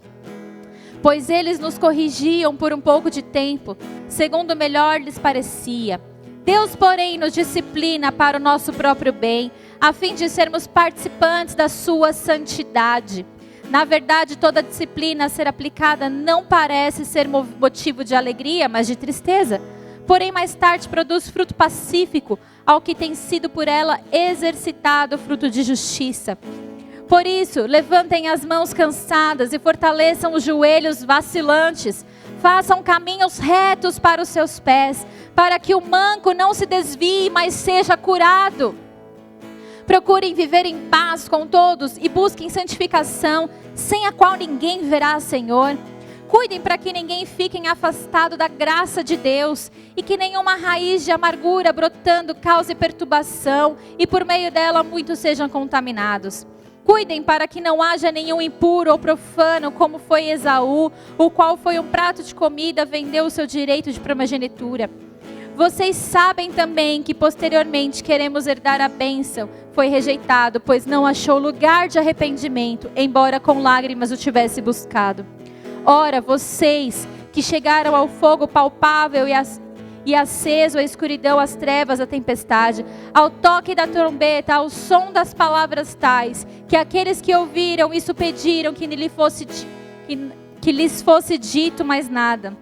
Pois eles nos corrigiam por um pouco de tempo, segundo melhor lhes parecia. Deus, porém, nos disciplina para o nosso próprio bem, a fim de sermos participantes da sua santidade. Na verdade, toda disciplina a ser aplicada não parece ser motivo de alegria, mas de tristeza. Porém, mais tarde produz fruto pacífico ao que tem sido por ela exercitado fruto de justiça. Por isso, levantem as mãos cansadas e fortaleçam os joelhos vacilantes. Façam caminhos retos para os seus pés, para que o manco não se desvie, mas seja curado. Procurem viver em paz com todos e busquem santificação, sem a qual ninguém verá o Senhor. Cuidem para que ninguém fique afastado da graça de Deus e que nenhuma raiz de amargura brotando cause perturbação e por meio dela muitos sejam contaminados. Cuidem para que não haja nenhum impuro ou profano, como foi Esaú, o qual foi um prato de comida, vendeu o seu direito de primogenitura. Vocês sabem também que posteriormente queremos herdar a bênção. Foi rejeitado, pois não achou lugar de arrependimento, embora com lágrimas o tivesse buscado. Ora, vocês que chegaram ao fogo palpável e aceso, a escuridão, as trevas, a tempestade, ao toque da trombeta, ao som das palavras tais, que aqueles que ouviram isso pediram que lhes fosse dito mais nada,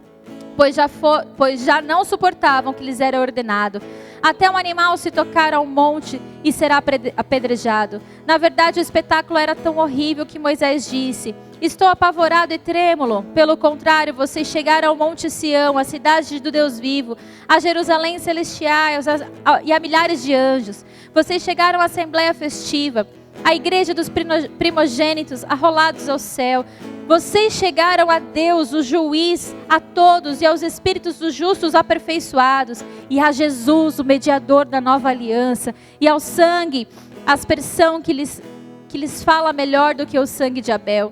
pois já não suportavam que lhes era ordenado. Até um animal se tocar ao monte e será apedrejado. Na verdade, o espetáculo era tão horrível que Moisés disse: estou apavorado e trêmulo. Pelo contrário, vocês chegaram ao Monte Sião, a cidade do Deus vivo, a Jerusalém celestial e a milhares de anjos. Vocês chegaram à assembleia festiva, à igreja dos primogênitos, arrolados ao céu. Vocês chegaram a Deus, o juiz, a todos, e aos espíritos dos justos aperfeiçoados, e a Jesus, o mediador da nova aliança, e ao sangue, a aspersão que lhes fala melhor do que o sangue de Abel.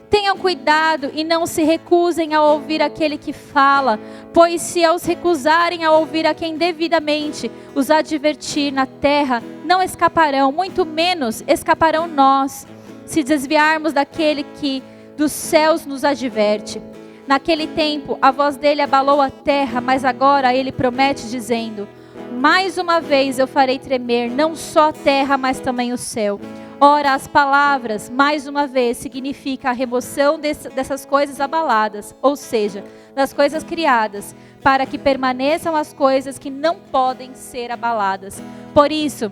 Tenham cuidado e não se recusem a ouvir aquele que fala, pois se os recusarem a ouvir a quem devidamente os advertir na terra, não escaparão, muito menos escaparão nós, se desviarmos daquele que dos céus nos adverte. Naquele tempo, a voz dele abalou a terra, mas agora ele promete dizendo: mais uma vez eu farei tremer, não só a terra, mas também o céu. Ora, as palavras, mais uma vez, significa a remoção dessas coisas abaladas, ou seja, das coisas criadas, para que permaneçam as coisas que não podem ser abaladas. Por isso,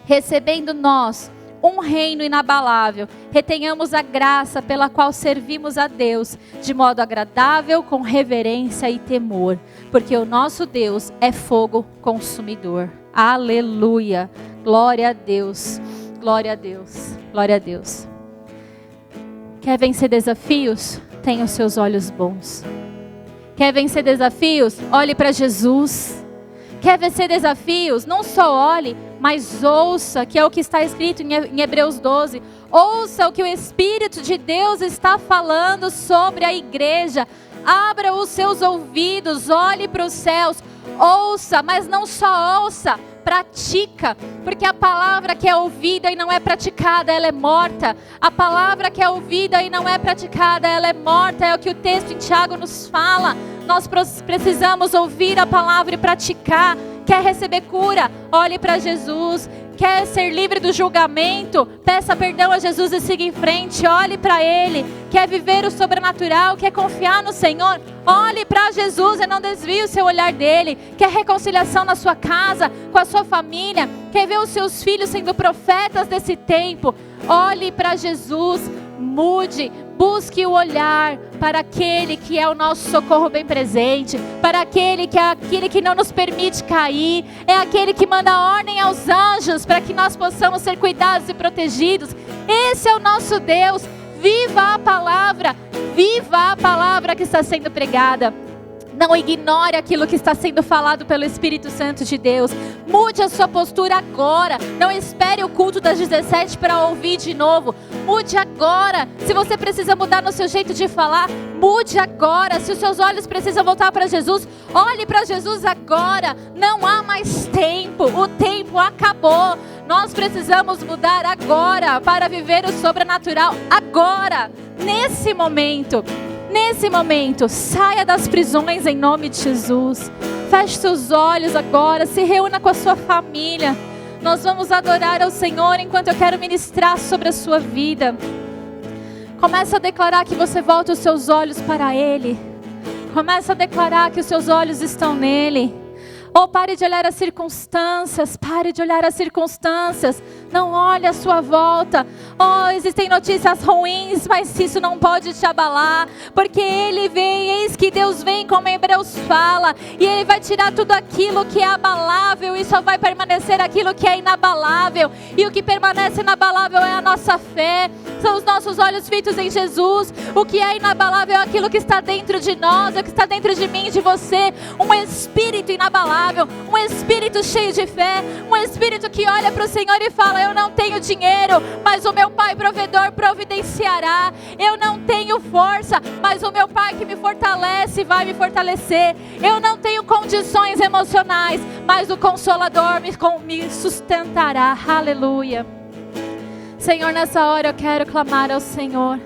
recebendo nós um reino inabalável, retenhamos a graça pela qual servimos a Deus, de modo agradável, com reverência e temor, porque o nosso Deus é fogo consumidor. Aleluia! Glória a Deus! Glória a Deus! Glória a Deus! Quer vencer desafios? Tenha os seus olhos bons. Quer vencer desafios? Olhe para Jesus. Quer vencer desafios? Não só olhe, mas ouça, que é o que está escrito em Hebreus 12. Ouça o que o Espírito de Deus está falando sobre a igreja. Abra os seus ouvidos, olhe para os céus. Ouça, mas não só ouça, pratica, porque a palavra que é ouvida e não é praticada, ela é morta. A palavra que é ouvida e não é praticada, ela é morta. É o que o texto em Tiago nos fala. Nós precisamos ouvir a palavra e praticar. Quer receber cura? Olhe para Jesus. Quer ser livre do julgamento? Peça perdão a Jesus e siga em frente. Olhe para Ele. Quer viver o sobrenatural? Quer confiar no Senhor? Olhe para Jesus e não desvie o seu olhar dele. Quer reconciliação na sua casa, com a sua família? Quer ver os seus filhos sendo profetas desse tempo? Olhe para Jesus. Mude, busque o olhar para aquele que é o nosso socorro bem presente, para aquele que não nos permite cair, é aquele que manda ordem aos anjos para que nós possamos ser cuidados e protegidos. Esse é o nosso Deus. Viva a palavra que está sendo pregada. Não ignore aquilo que está sendo falado pelo Espírito Santo de Deus. Mude a sua postura agora. Não espere o culto das 17 para ouvir de novo. Mude agora. Se você precisa mudar no seu jeito de falar, mude agora. Se os seus olhos precisam voltar para Jesus, olhe para Jesus agora. Não há mais tempo. O tempo acabou. Nós precisamos mudar agora para viver o sobrenatural agora, nesse momento. Nesse momento, saia das prisões em nome de Jesus. Feche seus olhos agora, se reúna com a sua família. Nós vamos adorar ao Senhor enquanto eu quero ministrar sobre a sua vida. Comece a declarar que você volta os seus olhos para Ele. Comece a declarar que os seus olhos estão nele. Oh, pare de olhar as circunstâncias, pare de olhar as circunstâncias, não olhe à sua volta. Oh, existem notícias ruins, mas isso não pode te abalar, porque Ele vem, eis que Deus vem, como Hebreus fala, e Ele vai tirar tudo aquilo que é abalável e só vai permanecer aquilo que é inabalável, e o que permanece inabalável é a nossa fé, são os nossos olhos fitos em Jesus. O que é inabalável é aquilo que está dentro de nós, é o que está dentro de mim e de você, um espírito inabalável, um espírito cheio de fé, um espírito que olha para o Senhor e fala: eu não tenho dinheiro, mas o meu Pai provedor providenciará. Eu não tenho força, mas o meu Pai que me fortalece vai me fortalecer. Eu não tenho condições emocionais, mas o Consolador me sustentará. Aleluia. Senhor, nessa hora eu quero clamar ao Senhor.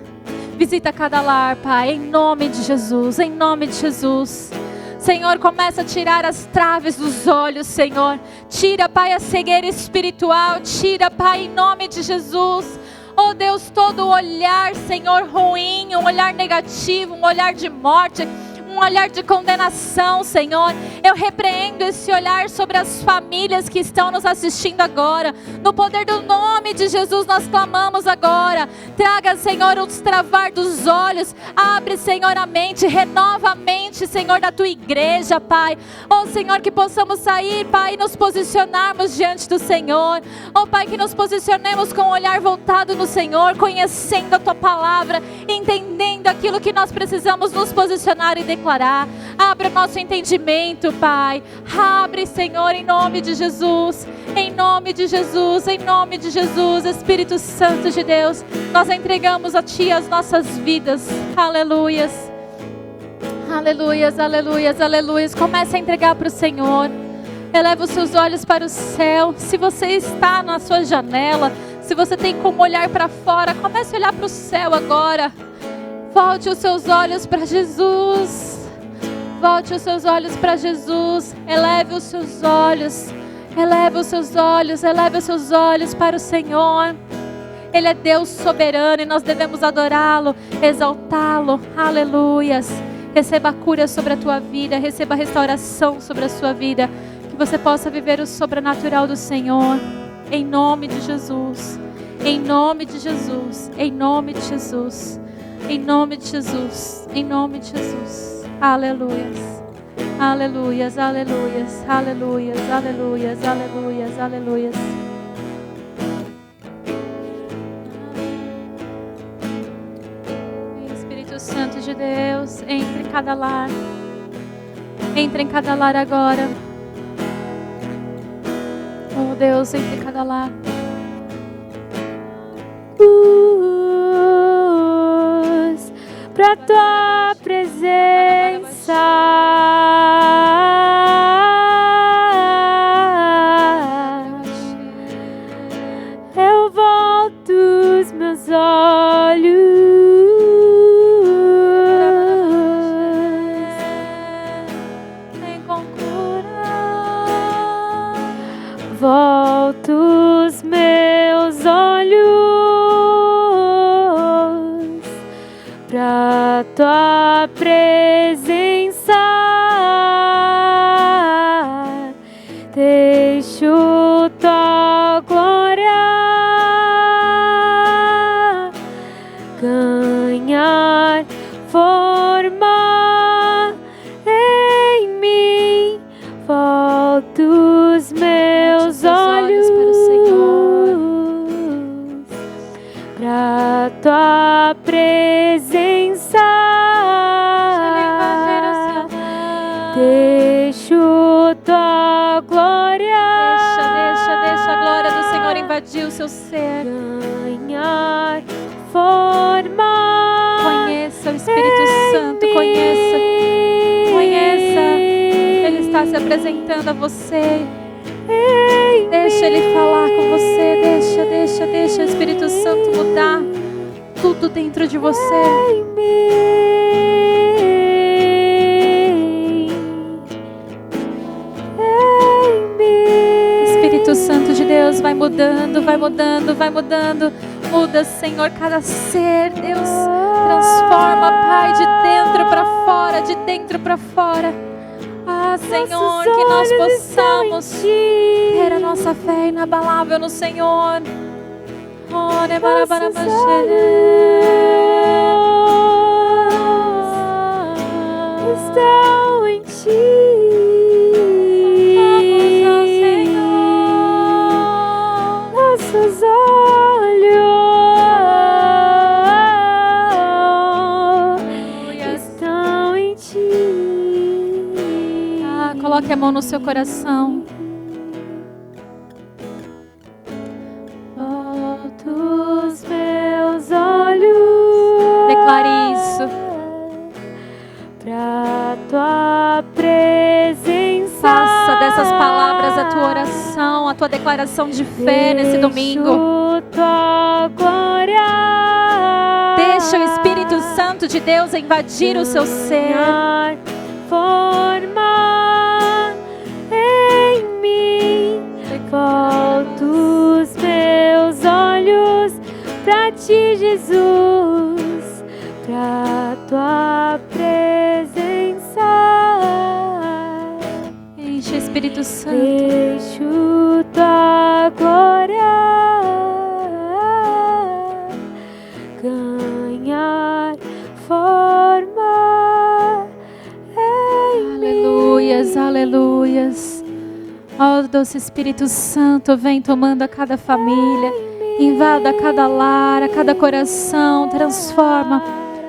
Visita cada lar, Pai, em nome de Jesus, em nome de Jesus. Senhor, começa a tirar as traves dos olhos, Senhor. Tira, Pai, a cegueira espiritual. Tira, Pai, em nome de Jesus. Oh Deus, todo olhar, Senhor, ruim, um olhar negativo, um olhar de morte, um olhar de condenação, Senhor. Eu repreendo esse olhar sobre as famílias que estão nos assistindo agora. No poder do nome de Jesus nós clamamos agora. Traga, Senhor, o destravar dos olhos. Abre, Senhor, a mente. Renova a mente, Senhor, da tua igreja, Pai. Oh Senhor, que possamos sair, Pai, e nos posicionarmos diante do Senhor. Oh Pai, que nos posicionemos com o olhar voltado no Senhor, conhecendo a tua palavra, entendendo aquilo que nós precisamos nos posicionar e declarar. Abre o nosso entendimento, Pai. Abre, Senhor, em nome de Jesus. Em nome de Jesus, em nome de Jesus. Espírito Santo de Deus, nós entregamos a Ti as nossas vidas. Aleluias. Aleluias, aleluias, aleluias. Comece a entregar para o Senhor. Eleva os seus olhos para o céu. Se você está na sua janela, se você tem como olhar para fora, comece a olhar para o céu agora. Volte os seus olhos para Jesus. Volte os seus olhos para Jesus. Eleve os seus olhos. Eleve os seus olhos. Eleve os seus olhos para o Senhor. Ele é Deus soberano e nós devemos adorá-lo, exaltá-lo. Aleluias. Receba a cura sobre a tua vida. Receba a restauração sobre a sua vida. Que você possa viver o sobrenatural do Senhor. Em nome de Jesus. Em nome de Jesus. Em nome de Jesus. Em nome de Jesus, em nome de Jesus. Aleluias, aleluias, aleluias, aleluias, aleluias, aleluias, aleluias. Espírito Santo de Deus, entre em cada lar. Entre em cada lar agora. Oh Deus, entre em cada lar. Pra tua presença, eu volto os meus olhos, vem com cura, volto os meus olhos pra tua presença, deixo tua glória ganhar forma em mim. Volto os meus olhos para o Senhor, pra tua presença, deixo tua glória. Deixa a glória do Senhor invadir o seu ser. Ganhar forma. Conheça o Espírito Santo, conheça. Ele está se apresentando a você. Deixa Ele falar com você. Deixa o Espírito Santo mudar tudo dentro de você. Espírito Santo de Deus, vai mudando. Muda, Senhor, cada ser. Deus, transforma, Pai, de dentro para fora. Ah, Senhor, que nós possamos ter a nossa fé inabalável no Senhor. Estão em Ti. Vamos ao Senhor. Nossos olhos estão em Ti. Ah, coloque a mão no seu coração. Declare isso. Pra tua presença. Faça dessas palavras a tua oração, a tua declaração de fé nesse domingo. Tua glória. Deixa o Espírito Santo de Deus invadir o seu ser. Forma em mim, volto os meus olhos pra ti, Jesus, pra tua presença. Enche o Espírito Santo. Deixo tua glória ganhar forma em mim. Aleluias, aleluias. Ó doce Espírito Santo, vem tomando a cada família, invada a cada lar, a cada coração, transforma.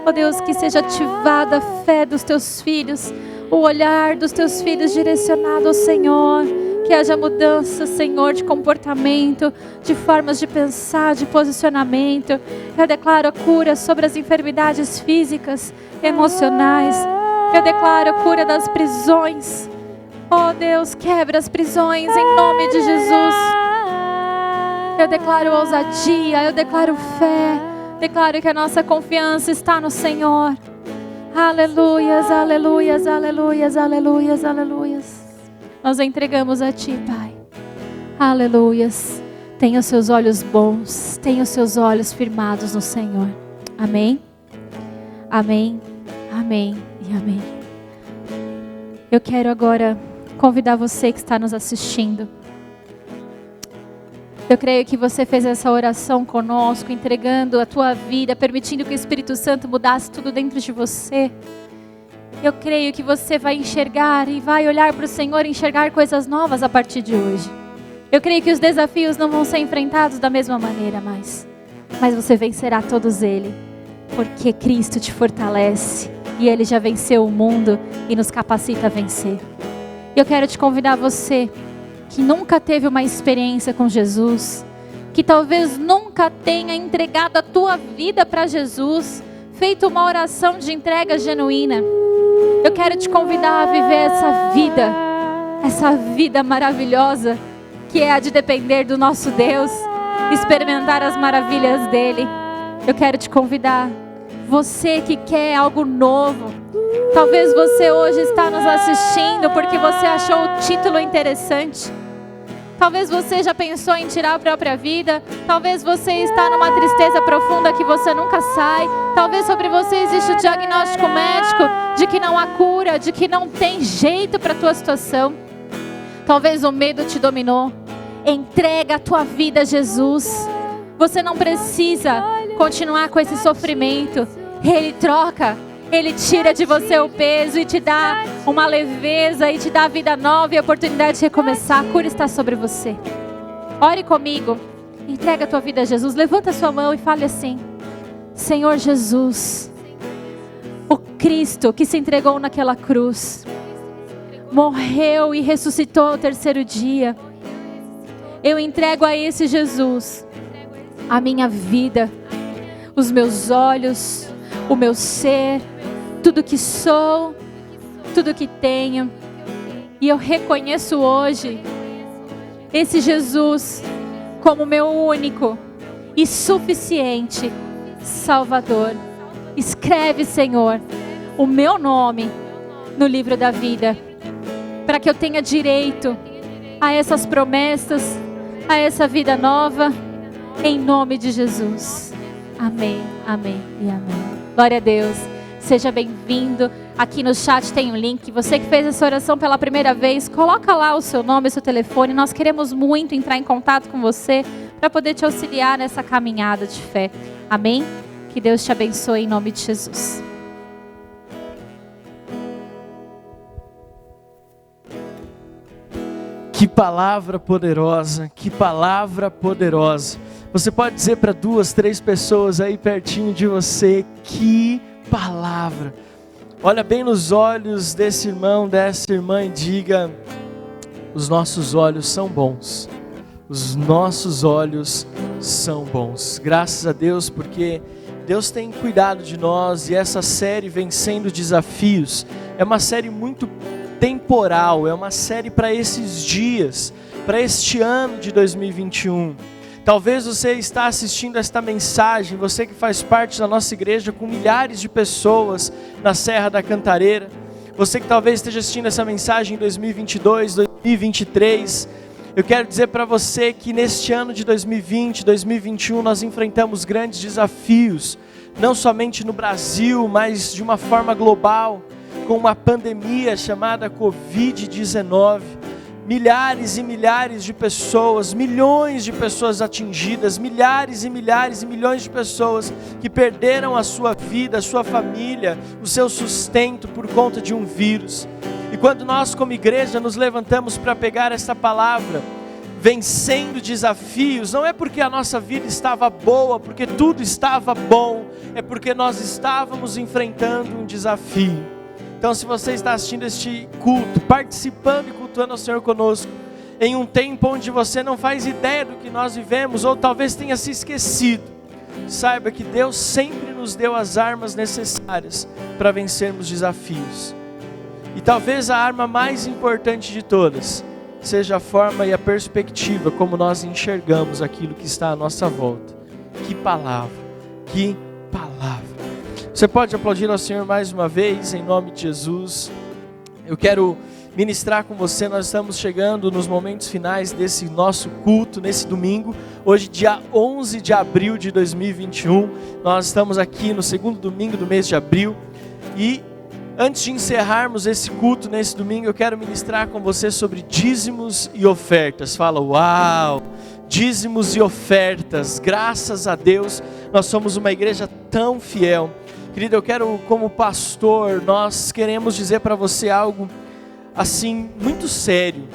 Ó Deus, que seja ativada a fé dos teus filhos, o olhar dos teus filhos direcionado ao Senhor. Que haja mudança, Senhor, de comportamento, de formas de pensar, de posicionamento. Eu declaro a cura sobre as enfermidades físicas, emocionais. Eu declaro a cura das prisões. Oh Deus, quebra as prisões em nome de Jesus. Eu declaro ousadia, eu declaro fé. Declaro que a nossa confiança está no Senhor. Aleluias, aleluias, aleluias, aleluias, aleluias. Nós entregamos a Ti, Pai. Aleluias. Tenha os seus olhos bons, tenha os seus olhos firmados no Senhor. Amém? Amém, amém e amém. Eu quero agora convidar você que está nos assistindo. Eu creio que você fez essa oração conosco, entregando a tua vida, permitindo que o Espírito Santo mudasse tudo dentro de você. Eu creio que você vai enxergar e vai olhar para o Senhor e enxergar coisas novas a partir de hoje. Eu creio que os desafios não vão ser enfrentados da mesma maneira mais, mas você vencerá todos eles, porque Cristo te fortalece e Ele já venceu o mundo e nos capacita a vencer. Eu quero te convidar, você que nunca teve uma experiência com Jesus, que talvez nunca tenha entregado a tua vida para Jesus, feito uma oração de entrega genuína. Eu quero te convidar a viver essa vida maravilhosa, que é a de depender do nosso Deus, experimentar as maravilhas dEle. Eu quero te convidar, você que quer algo novo. Talvez você hoje está nos assistindo porque você achou o título interessante. Talvez você já pensou em tirar a própria vida. Talvez você está numa tristeza profunda que você nunca sai. Talvez sobre você existe o diagnóstico médico de que não há cura, de que não tem jeito para a tua situação. Talvez o medo te dominou. Entrega a tua vida a Jesus. Você não precisa continuar com esse sofrimento. Ele troca. Ele tira de você o peso e te dá uma leveza e te dá vida nova e a oportunidade de recomeçar. A cura está sobre você. Ore comigo. Entrega a tua vida a Jesus. Levanta a sua mão e fale assim: Senhor Jesus, o Cristo que se entregou naquela cruz, morreu e ressuscitou ao terceiro dia. Eu entrego a esse Jesus a minha vida, os meus olhos, o meu ser, tudo que sou, tudo que tenho. E eu reconheço hoje esse Jesus como meu único e suficiente Salvador. Escreve, Senhor, o meu nome no livro da vida, para que eu tenha direito a essas promessas, a essa vida nova, em nome de Jesus. Amém, amém e amém. Glória a Deus. Seja bem-vindo. Aqui no chat tem um link. Você que fez essa oração pela primeira vez, coloca lá o seu nome, o seu telefone. Nós queremos muito entrar em contato com você para poder te auxiliar nessa caminhada de fé. Amém? Que Deus te abençoe em nome de Jesus. Que palavra poderosa, que palavra poderosa. Você pode dizer para 2, 3 pessoas aí pertinho de você: que palavra. Olha bem nos olhos desse irmão, dessa irmã e diga: os nossos olhos são bons. Os nossos olhos são bons. Graças a Deus, porque Deus tem cuidado de nós e essa série Vencendo Desafios é uma série muito temporal, é uma série para esses dias, para este ano de 2021. Talvez você está assistindo esta mensagem, você que faz parte da nossa igreja com milhares de pessoas na Serra da Cantareira. Você que talvez esteja assistindo essa mensagem em 2022, 2023. Eu quero dizer para você que neste ano de 2020, 2021, nós enfrentamos grandes desafios. Não somente no Brasil, mas de uma forma global, com uma pandemia chamada Covid-19. Milhares e milhares de pessoas, milhões de pessoas atingidas, milhares e milhares e milhões de pessoas que perderam a sua vida, a sua família, o seu sustento por conta de um vírus. E quando nós como igreja nos levantamos para pegar essa palavra, vencendo desafios, não é porque a nossa vida estava boa, porque tudo estava bom, é porque nós estávamos enfrentando um desafio. Então, se você está assistindo este culto, participando e cultuando ao Senhor conosco, em um tempo onde você não faz ideia do que nós vivemos, ou talvez tenha se esquecido, saiba que Deus sempre nos deu as armas necessárias para vencermos desafios. E talvez a arma mais importante de todas seja a forma e a perspectiva como nós enxergamos aquilo que está à nossa volta. Que palavra, que palavra. Você pode aplaudir ao Senhor mais uma vez, em nome de Jesus. Eu quero ministrar com você, nós estamos chegando nos momentos finais desse nosso culto, nesse domingo. Hoje, dia 11 de abril de 2021, nós estamos aqui no segundo domingo do mês de abril. E antes de encerrarmos esse culto nesse domingo, eu quero ministrar com você sobre dízimos e ofertas. Fala, uau! Dízimos e ofertas, graças a Deus, nós somos uma igreja tão fiel. Querido, eu quero, como pastor, nós queremos dizer para você algo assim, muito sério.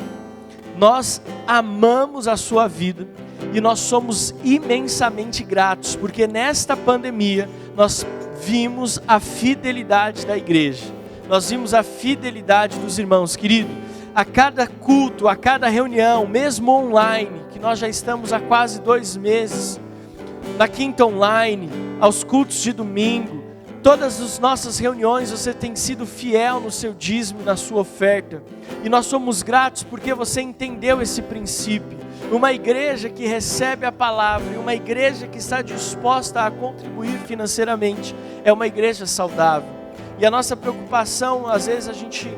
Nós amamos a sua vida e nós somos imensamente gratos, porque nesta pandemia nós vimos a fidelidade da igreja, nós vimos a fidelidade dos irmãos. Querido, a cada culto, a cada reunião, mesmo online, que nós já estamos há quase 2 meses, na quinta online, aos cultos de domingo, todas as nossas reuniões, você tem sido fiel no seu dízimo, na sua oferta. E nós somos gratos porque você entendeu esse princípio. Uma igreja que recebe a palavra e uma igreja que está disposta a contribuir financeiramente é uma igreja saudável. E a nossa preocupação, às vezes a gente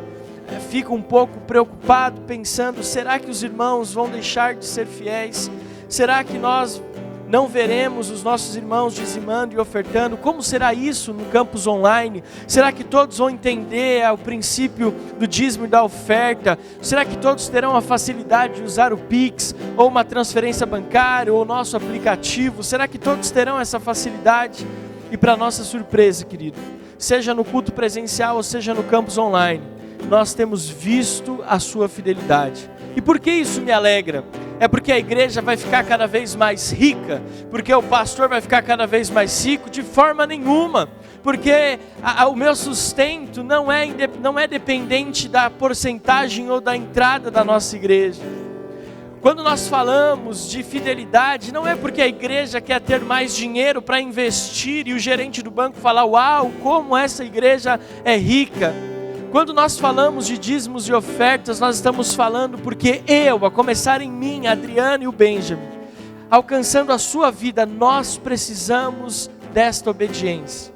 fica um pouco preocupado pensando, será que os irmãos vão deixar de ser fiéis? Será que nós não veremos os nossos irmãos dizimando e ofertando? Como será isso no campus online? Será que todos vão entender o princípio do dízimo e da oferta? Será que todos terão a facilidade de usar o Pix, ou uma transferência bancária, ou o nosso aplicativo? Será que todos terão essa facilidade? E para nossa surpresa, querido, seja no culto presencial ou seja no campus online, nós temos visto a sua fidelidade. E por que isso me alegra? É porque a igreja vai ficar cada vez mais rica, porque o pastor vai ficar cada vez mais rico? De forma nenhuma, porque o meu sustento não é dependente da porcentagem ou da entrada da nossa igreja. Quando nós falamos de fidelidade, não é porque a igreja quer ter mais dinheiro para investir e o gerente do banco falar, uau, como essa igreja é rica. Quando nós falamos de dízimos e ofertas, nós estamos falando porque eu, a começar em mim, a Adriana e o Benjamin, alcançando a sua vida, nós precisamos desta obediência.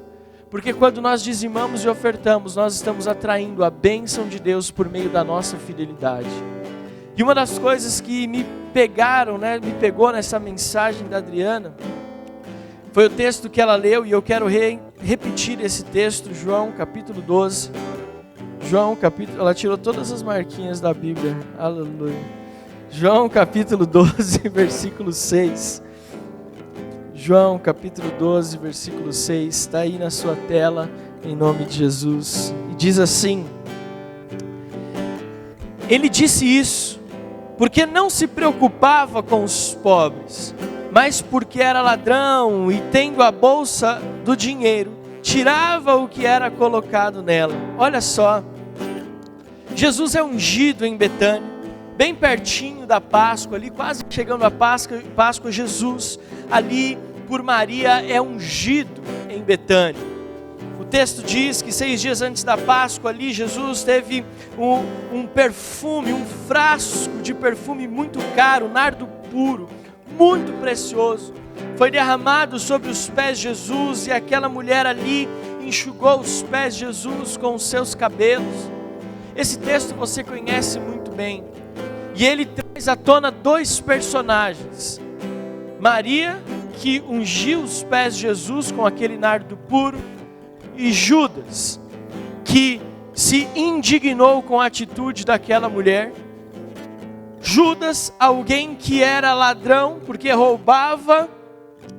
Porque quando nós dizimamos e ofertamos, nós estamos atraindo a bênção de Deus por meio da nossa fidelidade. E uma das coisas que me pegou nessa mensagem da Adriana, foi o texto que ela leu, e eu quero repetir esse texto, João capítulo 12. Ela tirou todas as marquinhas da Bíblia, aleluia. João capítulo 12, versículo 6. João capítulo 12, versículo 6, está aí na sua tela, em nome de Jesus. E diz assim: ele disse isso porque não se preocupava com os pobres, mas porque era ladrão e, tendo a bolsa do dinheiro, tirava o que era colocado nela. Olha só, Jesus é ungido em Betânia, bem pertinho da Páscoa, ali quase chegando a Páscoa, Jesus ali por Maria é ungido em Betânia. O texto diz que 6 dias antes da Páscoa ali, Jesus teve um perfume, um frasco de perfume muito caro, nardo puro, muito precioso foi derramado sobre os pés de Jesus, e aquela mulher ali enxugou os pés de Jesus com os seus cabelos. Esse texto você conhece muito bem, e ele traz à tona dois personagens: Maria, que ungiu os pés de Jesus com aquele nardo puro, e Judas, que se indignou com a atitude daquela mulher. Judas, alguém que era ladrão, porque roubava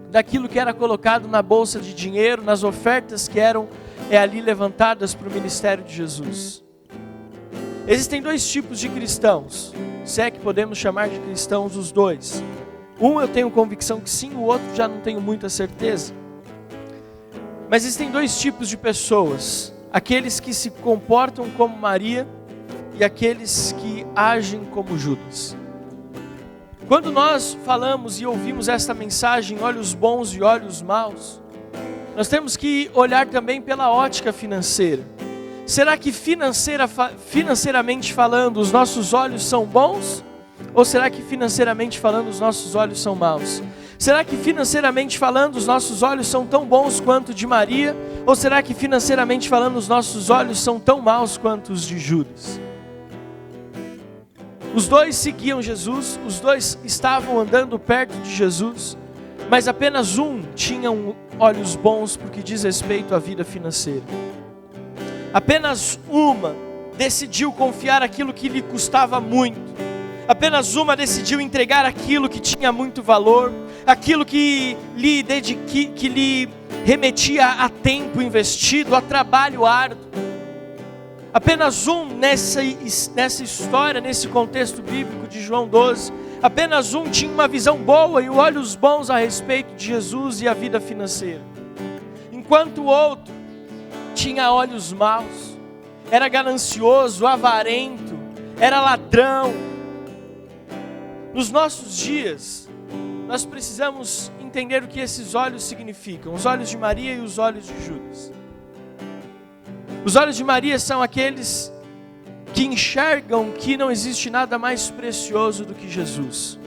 daquilo que era colocado na bolsa de dinheiro, nas ofertas que eram ali levantadas para o ministério de Jesus. Existem dois tipos de cristãos, se é que podemos chamar de cristãos os dois. Um eu tenho convicção que sim, o outro já não tenho muita certeza. Mas existem dois tipos de pessoas: aqueles que se comportam como Maria e aqueles que agem como Judas. Quando nós falamos e ouvimos esta mensagem, olhos bons e olhos maus, nós temos que olhar também pela ótica financeira. Será que financeiramente falando os nossos olhos são bons? Ou será que financeiramente falando os nossos olhos são maus? Será que financeiramente falando os nossos olhos são tão bons quanto de Maria? Ou será que financeiramente falando os nossos olhos são tão maus quanto os de Judas? Os dois seguiam Jesus, os dois estavam andando perto de Jesus, mas apenas um tinha olhos bons porque diz respeito à vida financeira. Apenas uma decidiu confiar aquilo que lhe custava muito. Apenas uma decidiu entregar aquilo que tinha muito valor, aquilo que lhe remetia a tempo investido, a trabalho árduo. Apenas um nessa história, nesse contexto bíblico de João 12, apenas um tinha uma visão boa e olhos bons a respeito de Jesus e a vida financeira. Enquanto o outro tinha olhos maus, era ganancioso, avarento, era ladrão. Nos nossos dias, nós precisamos entender o que esses olhos significam, os olhos de Maria e os olhos de Judas. Os olhos de Maria são aqueles que enxergam que não existe nada mais precioso do que Jesus.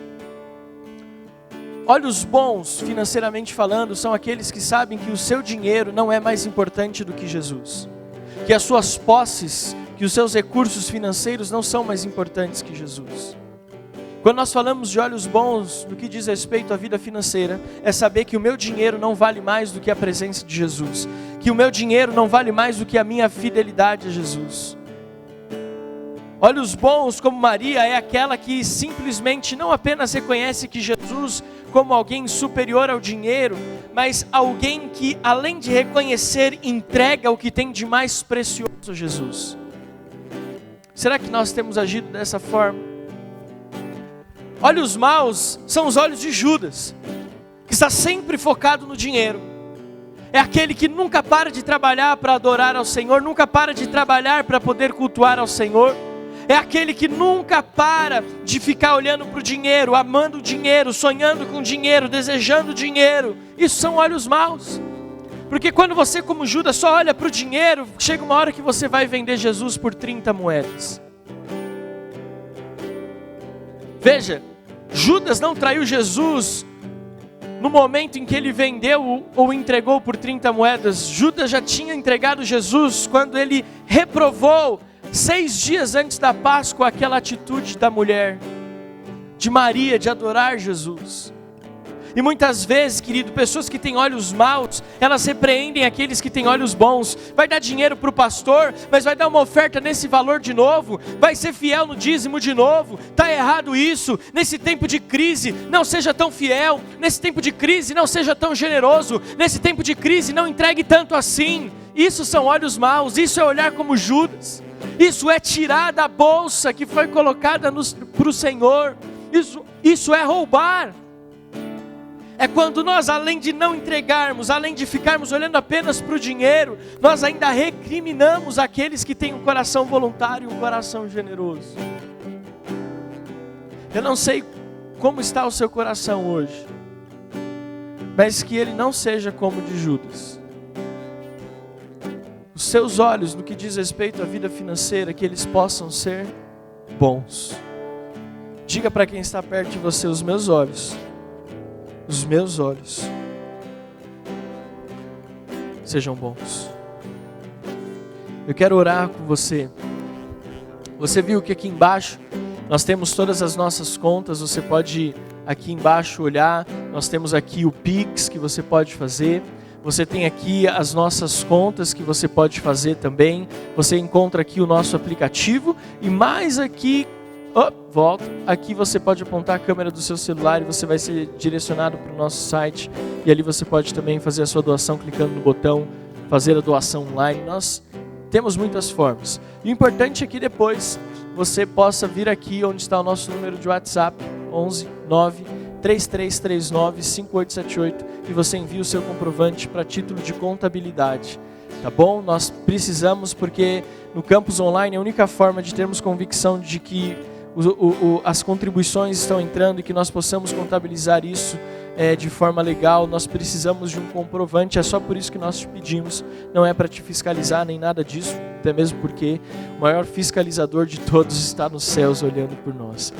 Olhos bons, financeiramente falando, são aqueles que sabem que o seu dinheiro não é mais importante do que Jesus. Que as suas posses, que os seus recursos financeiros não são mais importantes que Jesus. Quando nós falamos de olhos bons no que diz respeito à vida financeira, é saber que o meu dinheiro não vale mais do que a presença de Jesus. Que o meu dinheiro não vale mais do que a minha fidelidade a Jesus. Olhos bons como Maria é aquela que simplesmente não apenas reconhece que Jesus como alguém superior ao dinheiro, mas alguém que além de reconhecer, entrega o que tem de mais precioso a Jesus. Será que nós temos agido dessa forma? Olhos maus são os olhos de Judas, que está sempre focado no dinheiro. É aquele que nunca para de trabalhar para adorar ao Senhor, nunca para de trabalhar para poder cultuar ao Senhor. É aquele que nunca para de ficar olhando para o dinheiro, amando o dinheiro, sonhando com dinheiro, desejando dinheiro. Isso são olhos maus. Porque quando você, como Judas, só olha para o dinheiro, chega uma hora que você vai vender Jesus por 30 moedas. Veja, Judas não traiu Jesus no momento em que ele vendeu ou entregou por 30 moedas. Judas já tinha entregado Jesus quando ele reprovou 6 dias antes da Páscoa aquela atitude da mulher, de Maria, de adorar Jesus. E muitas vezes, querido, pessoas que têm olhos maus, elas repreendem aqueles que têm olhos bons. Vai dar dinheiro para o pastor, mas vai dar uma oferta nesse valor de novo, vai ser fiel no dízimo de novo. Está errado isso. Nesse tempo de crise, não seja tão fiel. Nesse tempo de crise, não seja tão generoso. Nesse tempo de crise, não entregue tanto assim. Isso são olhos maus, isso é olhar como Judas. Isso é tirar da bolsa que foi colocada para o Senhor. Isso é roubar. É quando nós, além de não entregarmos, além de ficarmos olhando apenas para o dinheiro, nós ainda recriminamos aqueles que têm um coração voluntário e um coração generoso. Eu não sei como está o seu coração hoje, mas que ele não seja como o de Judas. Os seus olhos, no que diz respeito à vida financeira, que eles possam ser bons. Diga para quem está perto de você: os meus olhos os meus olhos sejam bons. Eu quero orar com você. Você viu que aqui embaixo nós temos todas as nossas contas, você pode aqui embaixo olhar, nós temos aqui o Pix que você pode fazer, você tem aqui as nossas contas que você pode fazer também, você encontra aqui o nosso aplicativo e mais aqui, volta, aqui você pode apontar a câmera do seu celular e você vai ser direcionado para o nosso site e ali você pode também fazer a sua doação clicando no botão, fazer a doação online. Nós temos muitas formas. E o importante é que depois você possa vir aqui onde está o nosso número de WhatsApp, 11 9 3339 5878, e você envia o seu comprovante para título de contabilidade. Tá bom? Nós precisamos, porque no campus online a única forma de termos convicção de que as contribuições estão entrando e que nós possamos contabilizar isso de forma legal, nós precisamos de um comprovante. É só por isso que nós te pedimos, não é para te fiscalizar nem nada disso, até mesmo porque o maior fiscalizador de todos está nos céus olhando por nós.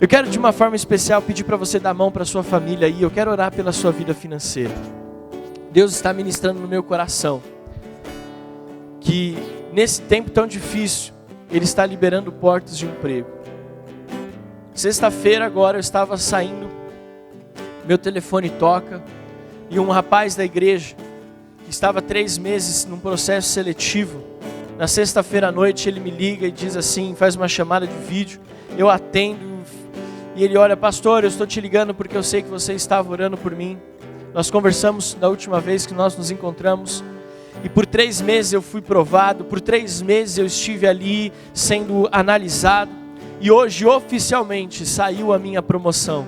Eu quero de uma forma especial pedir para você dar a mão para a sua família aí, eu quero orar pela sua vida financeira. Deus está ministrando no meu coração que nesse tempo tão difícil, Ele está liberando portas de emprego. Sexta-feira agora eu estava saindo, meu telefone toca e um rapaz da igreja, que estava 3 meses num processo seletivo, na sexta-feira à noite ele me liga e diz assim, faz uma chamada de vídeo, eu atendo e ele olha, pastor, eu estou te ligando porque eu sei que você estava orando por mim. Nós conversamos da última vez que nós nos encontramos e por 3 meses eu fui provado, por 3 meses eu estive ali sendo analisado e hoje oficialmente saiu a minha promoção.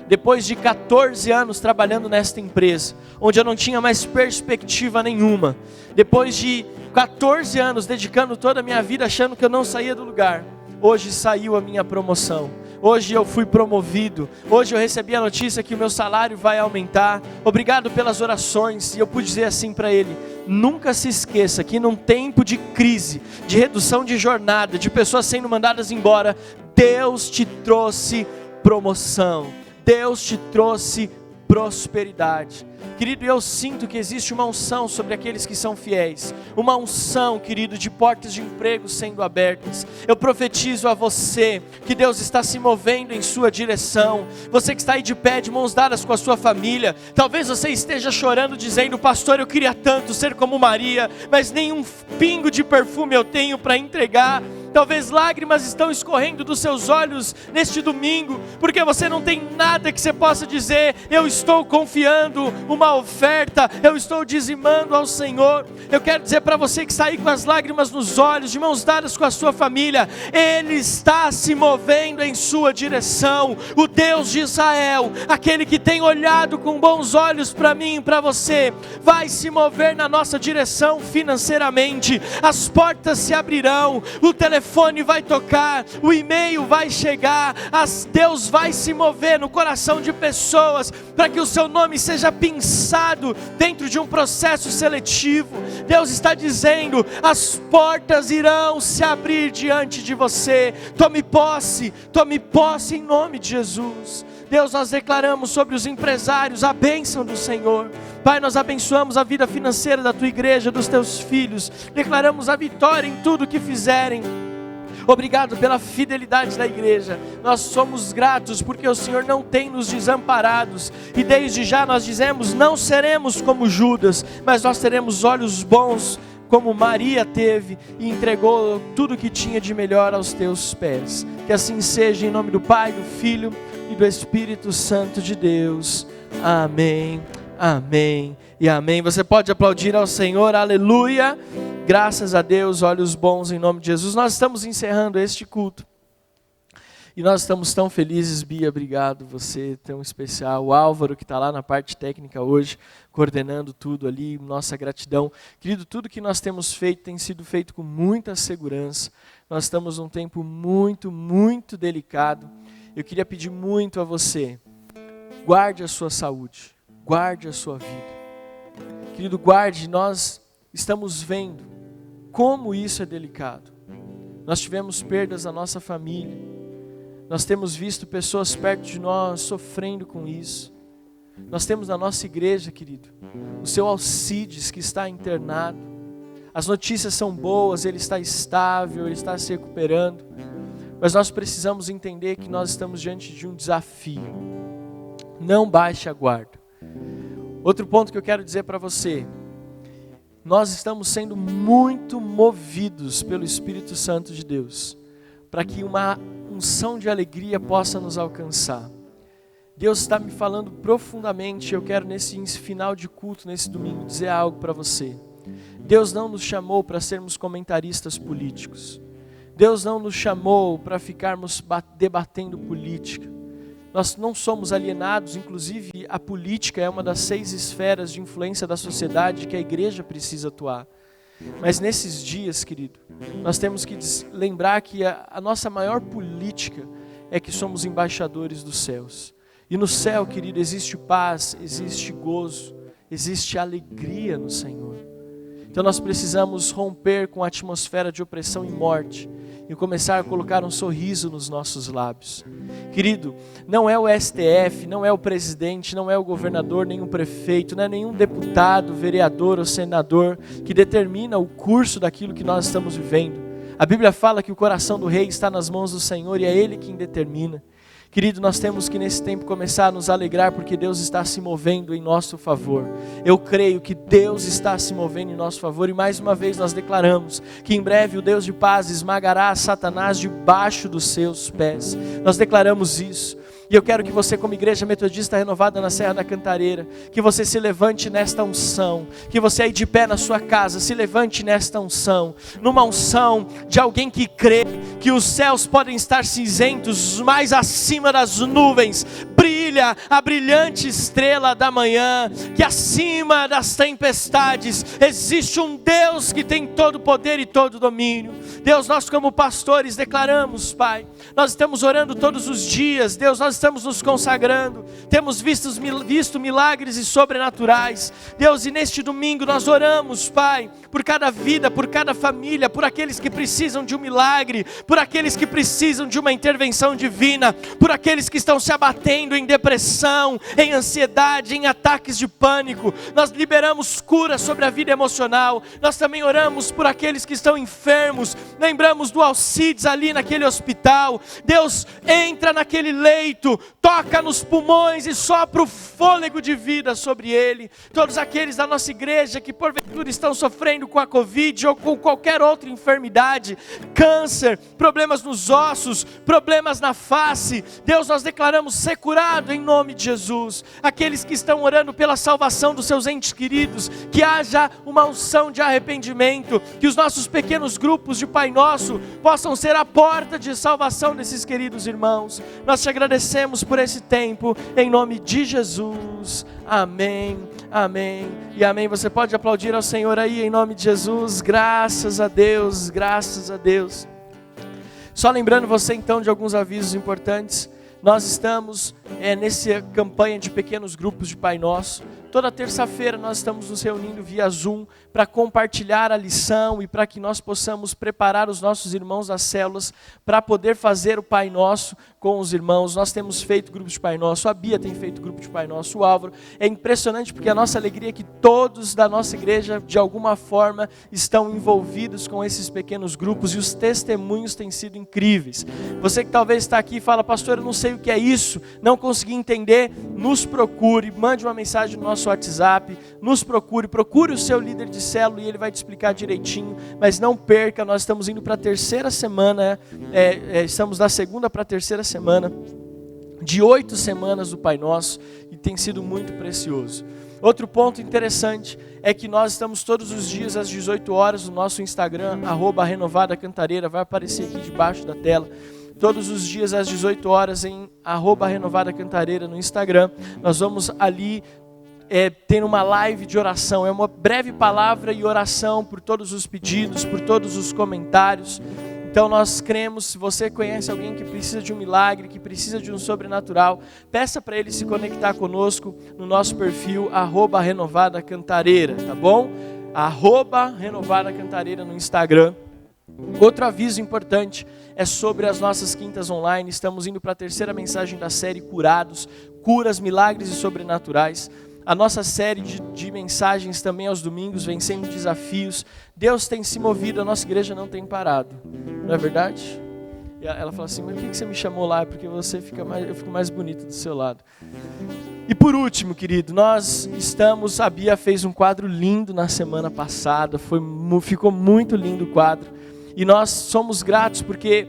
Depois de 14 anos trabalhando nesta empresa, onde eu não tinha mais perspectiva nenhuma, depois de 14 anos dedicando toda a minha vida achando que eu não saía do lugar, hoje saiu a minha promoção. Hoje eu fui promovido, hoje eu recebi a notícia que o meu salário vai aumentar, obrigado pelas orações, e eu pude dizer assim para ele, nunca se esqueça que num tempo de crise, de redução de jornada, de pessoas sendo mandadas embora, Deus te trouxe promoção, Deus te trouxe prosperidade. Querido, eu sinto que existe uma unção sobre aqueles que são fiéis. Uma unção, querido, de portas de emprego sendo abertas. Eu profetizo a você que Deus está se movendo em sua direção. Você que está aí de pé, de mãos dadas com a sua família. Talvez você esteja chorando dizendo, pastor, eu queria tanto ser como Maria, mas nenhum pingo de perfume eu tenho para entregar. Talvez lágrimas estão escorrendo dos seus olhos neste domingo, porque você não tem nada que você possa dizer, eu estou confiando uma oferta, eu estou dizimando ao Senhor. Eu quero dizer para você que está aí com as lágrimas nos olhos, de mãos dadas com a sua família, Ele está se movendo em sua direção. O Deus de Israel, aquele que tem olhado com bons olhos para mim e para você, vai se mover na nossa direção financeiramente. As portas se abrirão, o telefone vai tocar, o e-mail vai chegar, Deus vai se mover no coração de pessoas, para que o seu nome seja pensado dentro de um processo seletivo. Deus está dizendo, as portas irão se abrir diante de você. Tome posse em nome de Jesus. Deus, nós declaramos sobre os empresários a bênção do Senhor. Pai, nós abençoamos a vida financeira da tua igreja, dos teus filhos. Declaramos a vitória em tudo que fizerem. Obrigado pela fidelidade da igreja. Nós somos gratos porque o Senhor não tem nos desamparados. E desde já nós dizemos, não seremos como Judas, mas nós teremos olhos bons como Maria teve e entregou tudo que tinha de melhor aos teus pés. Que assim seja, em nome do Pai, do Filho e do Espírito Santo de Deus. Amém, amém e amém. Você pode aplaudir ao Senhor, aleluia. Graças a Deus, olhos bons em nome de Jesus. Nós estamos encerrando este culto. E nós estamos tão felizes, Bia, obrigado, você tão especial. O Álvaro que está lá na parte técnica hoje, coordenando tudo ali, nossa gratidão. Querido, tudo que nós temos feito tem sido feito com muita segurança. Nós estamos num tempo muito, muito delicado. Eu queria pedir muito a você, guarde a sua saúde, guarde a sua vida. Querido, guarde, nós estamos vendo como isso é delicado. Nós tivemos perdas na nossa família. Nós temos visto pessoas perto de nós sofrendo com isso. Nós temos na nossa igreja, querido, o seu Alcides que está internado. As notícias são boas, ele está estável, ele está se recuperando. Mas nós precisamos entender que nós estamos diante de um desafio. Não baixe a guarda. Outro ponto que eu quero dizer para você. Nós estamos sendo muito movidos pelo Espírito Santo de Deus, para que uma unção de alegria possa nos alcançar. Deus está me falando profundamente, eu quero nesse final de culto, nesse domingo, dizer algo para você. Deus não nos chamou para sermos comentaristas políticos. Deus não nos chamou para ficarmos debatendo política. Nós não somos alienados, inclusive a política é uma das 6 esferas de influência da sociedade que a igreja precisa atuar. Mas nesses dias, querido, nós temos que lembrar que a nossa maior política é que somos embaixadores dos céus. E no céu, querido, existe paz, existe gozo, existe alegria no Senhor. Então nós precisamos romper com a atmosfera de opressão e morte e começar a colocar um sorriso nos nossos lábios. Querido, não é o STF, não é o presidente, não é o governador, nem o prefeito, não é nenhum deputado, vereador ou senador que determina o curso daquilo que nós estamos vivendo. A Bíblia fala que o coração do rei está nas mãos do Senhor e é Ele quem determina. Querido, nós temos que nesse tempo começar a nos alegrar porque Deus está se movendo em nosso favor. Eu creio que Deus está se movendo em nosso favor e mais uma vez nós declaramos que em breve o Deus de paz esmagará Satanás debaixo dos seus pés. Nós declaramos isso. E eu quero que você, como igreja metodista renovada na Serra da Cantareira, que você se levante nesta unção, que você aí de pé na sua casa, se levante nesta unção, numa unção de alguém que crê que os céus podem estar cinzentos, mais acima das nuvens brilha a brilhante estrela da manhã, que acima das tempestades existe um Deus que tem todo o poder e todo o domínio. Deus, nós como pastores declaramos, Pai, nós estamos orando todos os dias, Deus, nós estamos nos consagrando, temos visto milagres e sobrenaturais, Deus, e neste domingo nós oramos, Pai, por cada vida, por cada família, por aqueles que precisam de um milagre, por aqueles que precisam de uma intervenção divina, por aqueles que estão se abatendo em depressão, em ansiedade, em ataques de pânico. Nós liberamos cura sobre a vida emocional. Nós também oramos por aqueles que estão enfermos. Lembramos do Alcides ali naquele hospital. Deus, entra naquele leito, toca nos pulmões e sopra o fôlego de vida sobre ele. Todos aqueles da nossa igreja que porventura estão sofrendo com a Covid ou com qualquer outra enfermidade, câncer, problemas nos ossos, problemas na face, Deus, nós declaramos ser curado em nome de Jesus. Aqueles que estão orando pela salvação dos seus entes queridos, que haja uma unção de arrependimento, que os nossos pequenos grupos de Pai Nosso possam ser a porta de salvação desses queridos irmãos. Nós te agradecemos por esse tempo, em nome de Jesus. Amém, amém e amém. Você pode aplaudir ao Senhor aí em nome de Jesus. Graças a Deus, graças a Deus. Só lembrando você então de alguns avisos importantes. Nós estamos nessa campanha de pequenos grupos de Pai Nosso. Toda terça-feira nós estamos nos reunindo via Zoom para compartilhar a lição e para que nós possamos preparar os nossos irmãos das células para poder fazer o Pai Nosso com os irmãos. Nós temos feito grupos de Pai Nosso, a Bia tem feito grupo de Pai Nosso, o Álvaro. É impressionante porque a nossa alegria é que todos da nossa igreja de alguma forma estão envolvidos com esses pequenos grupos e os testemunhos têm sido incríveis. Você que talvez está aqui e fala, pastor, eu não sei o que é isso, não consegui entender, nos procure, mande uma mensagem no nosso WhatsApp, nos procure o seu líder de célula e ele vai te explicar direitinho, mas não perca, nós estamos indo para a terceira semana, estamos da segunda para a terceira semana, de 8 semanas do Pai Nosso, e tem sido muito precioso. Outro ponto interessante é que nós estamos todos os dias às 18 horas no nosso Instagram, @renovadacantareira, vai aparecer aqui debaixo da tela. Todos os dias às 18 horas em @renovadacantareira no Instagram, nós vamos ali ter uma live de oração, é uma breve palavra e oração por todos os pedidos, por todos os comentários. Então nós cremos, se você conhece alguém que precisa de um milagre, que precisa de um sobrenatural, peça para ele se conectar conosco no nosso perfil @renovadacantareira, tá bom? @renovadacantareira no Instagram. Outro aviso importante é sobre as nossas quintas online. Estamos indo para a terceira mensagem da série Curados, Curas, Milagres e Sobrenaturais. A nossa série de mensagens também aos domingos, Vencendo Desafios. Deus tem se movido, a nossa igreja não tem parado. Não é verdade? E ela fala assim, mas por que você me chamou lá? Porque eu fico mais bonito do seu lado. E por último, querido, a Bia fez um quadro lindo na semana passada, ficou muito lindo o quadro. E nós somos gratos porque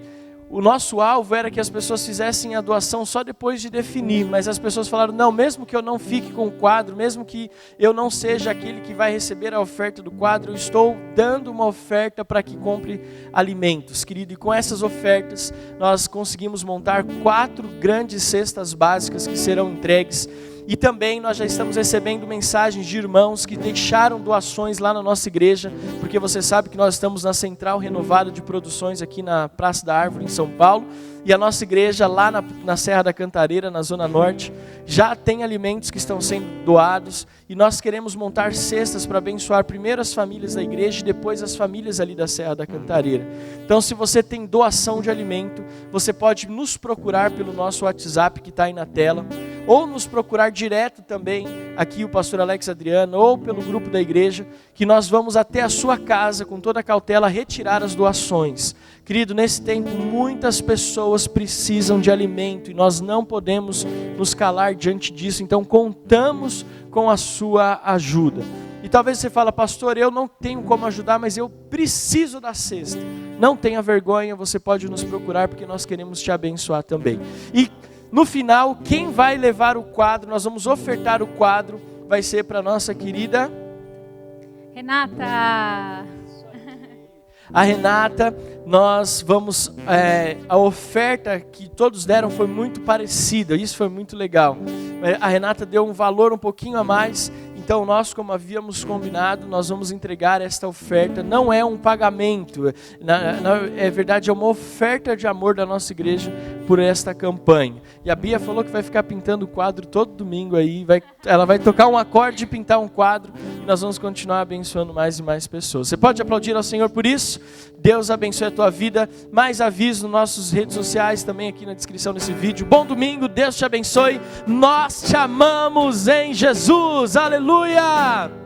o nosso alvo era que as pessoas fizessem a doação só depois de definir, mas as pessoas falaram, não, mesmo que eu não fique com o quadro, mesmo que eu não seja aquele que vai receber a oferta do quadro, eu estou dando uma oferta para que compre alimentos, querido. E com essas ofertas, nós conseguimos montar 4 grandes cestas básicas que serão entregues. E também nós já estamos recebendo mensagens de irmãos que deixaram doações lá na nossa igreja, porque você sabe que nós estamos na Central Renovada de Produções aqui na Praça da Árvore, em São Paulo, e a nossa igreja lá na Serra da Cantareira, na Zona Norte, já tem alimentos que estão sendo doados, e nós queremos montar cestas para abençoar primeiro as famílias da igreja e depois as famílias ali da Serra da Cantareira. Então, se você tem doação de alimento, você pode nos procurar pelo nosso WhatsApp que está aí na tela, ou nos procurar direto também, aqui o pastor Alex Adriano, ou pelo grupo da igreja, que nós vamos até a sua casa, com toda a cautela, retirar as doações. Querido, nesse tempo, muitas pessoas precisam de alimento, e nós não podemos nos calar diante disso, então contamos com a sua ajuda. E talvez você fale, pastor, eu não tenho como ajudar, mas eu preciso da cesta. Não tenha vergonha, você pode nos procurar, porque nós queremos te abençoar também. E no final, quem vai levar o quadro, nós vamos ofertar o quadro, vai ser para a nossa querida Renata. A Renata, nós vamos, a oferta que todos deram foi muito parecida, isso foi muito legal. A Renata deu um valor um pouquinho a mais, então nós, como havíamos combinado, nós vamos entregar esta oferta. Não é um pagamento, é verdade, é uma oferta de amor da nossa igreja por esta campanha. E a Bia falou que vai ficar pintando o quadro todo domingo aí, ela vai tocar um acorde e pintar um quadro, e nós vamos continuar abençoando mais e mais pessoas. Você pode aplaudir ao Senhor por isso? Deus abençoe a tua vida. Mais aviso nas nossas redes sociais, também aqui na descrição desse vídeo. Bom domingo, Deus te abençoe. Nós te amamos em Jesus. Aleluia!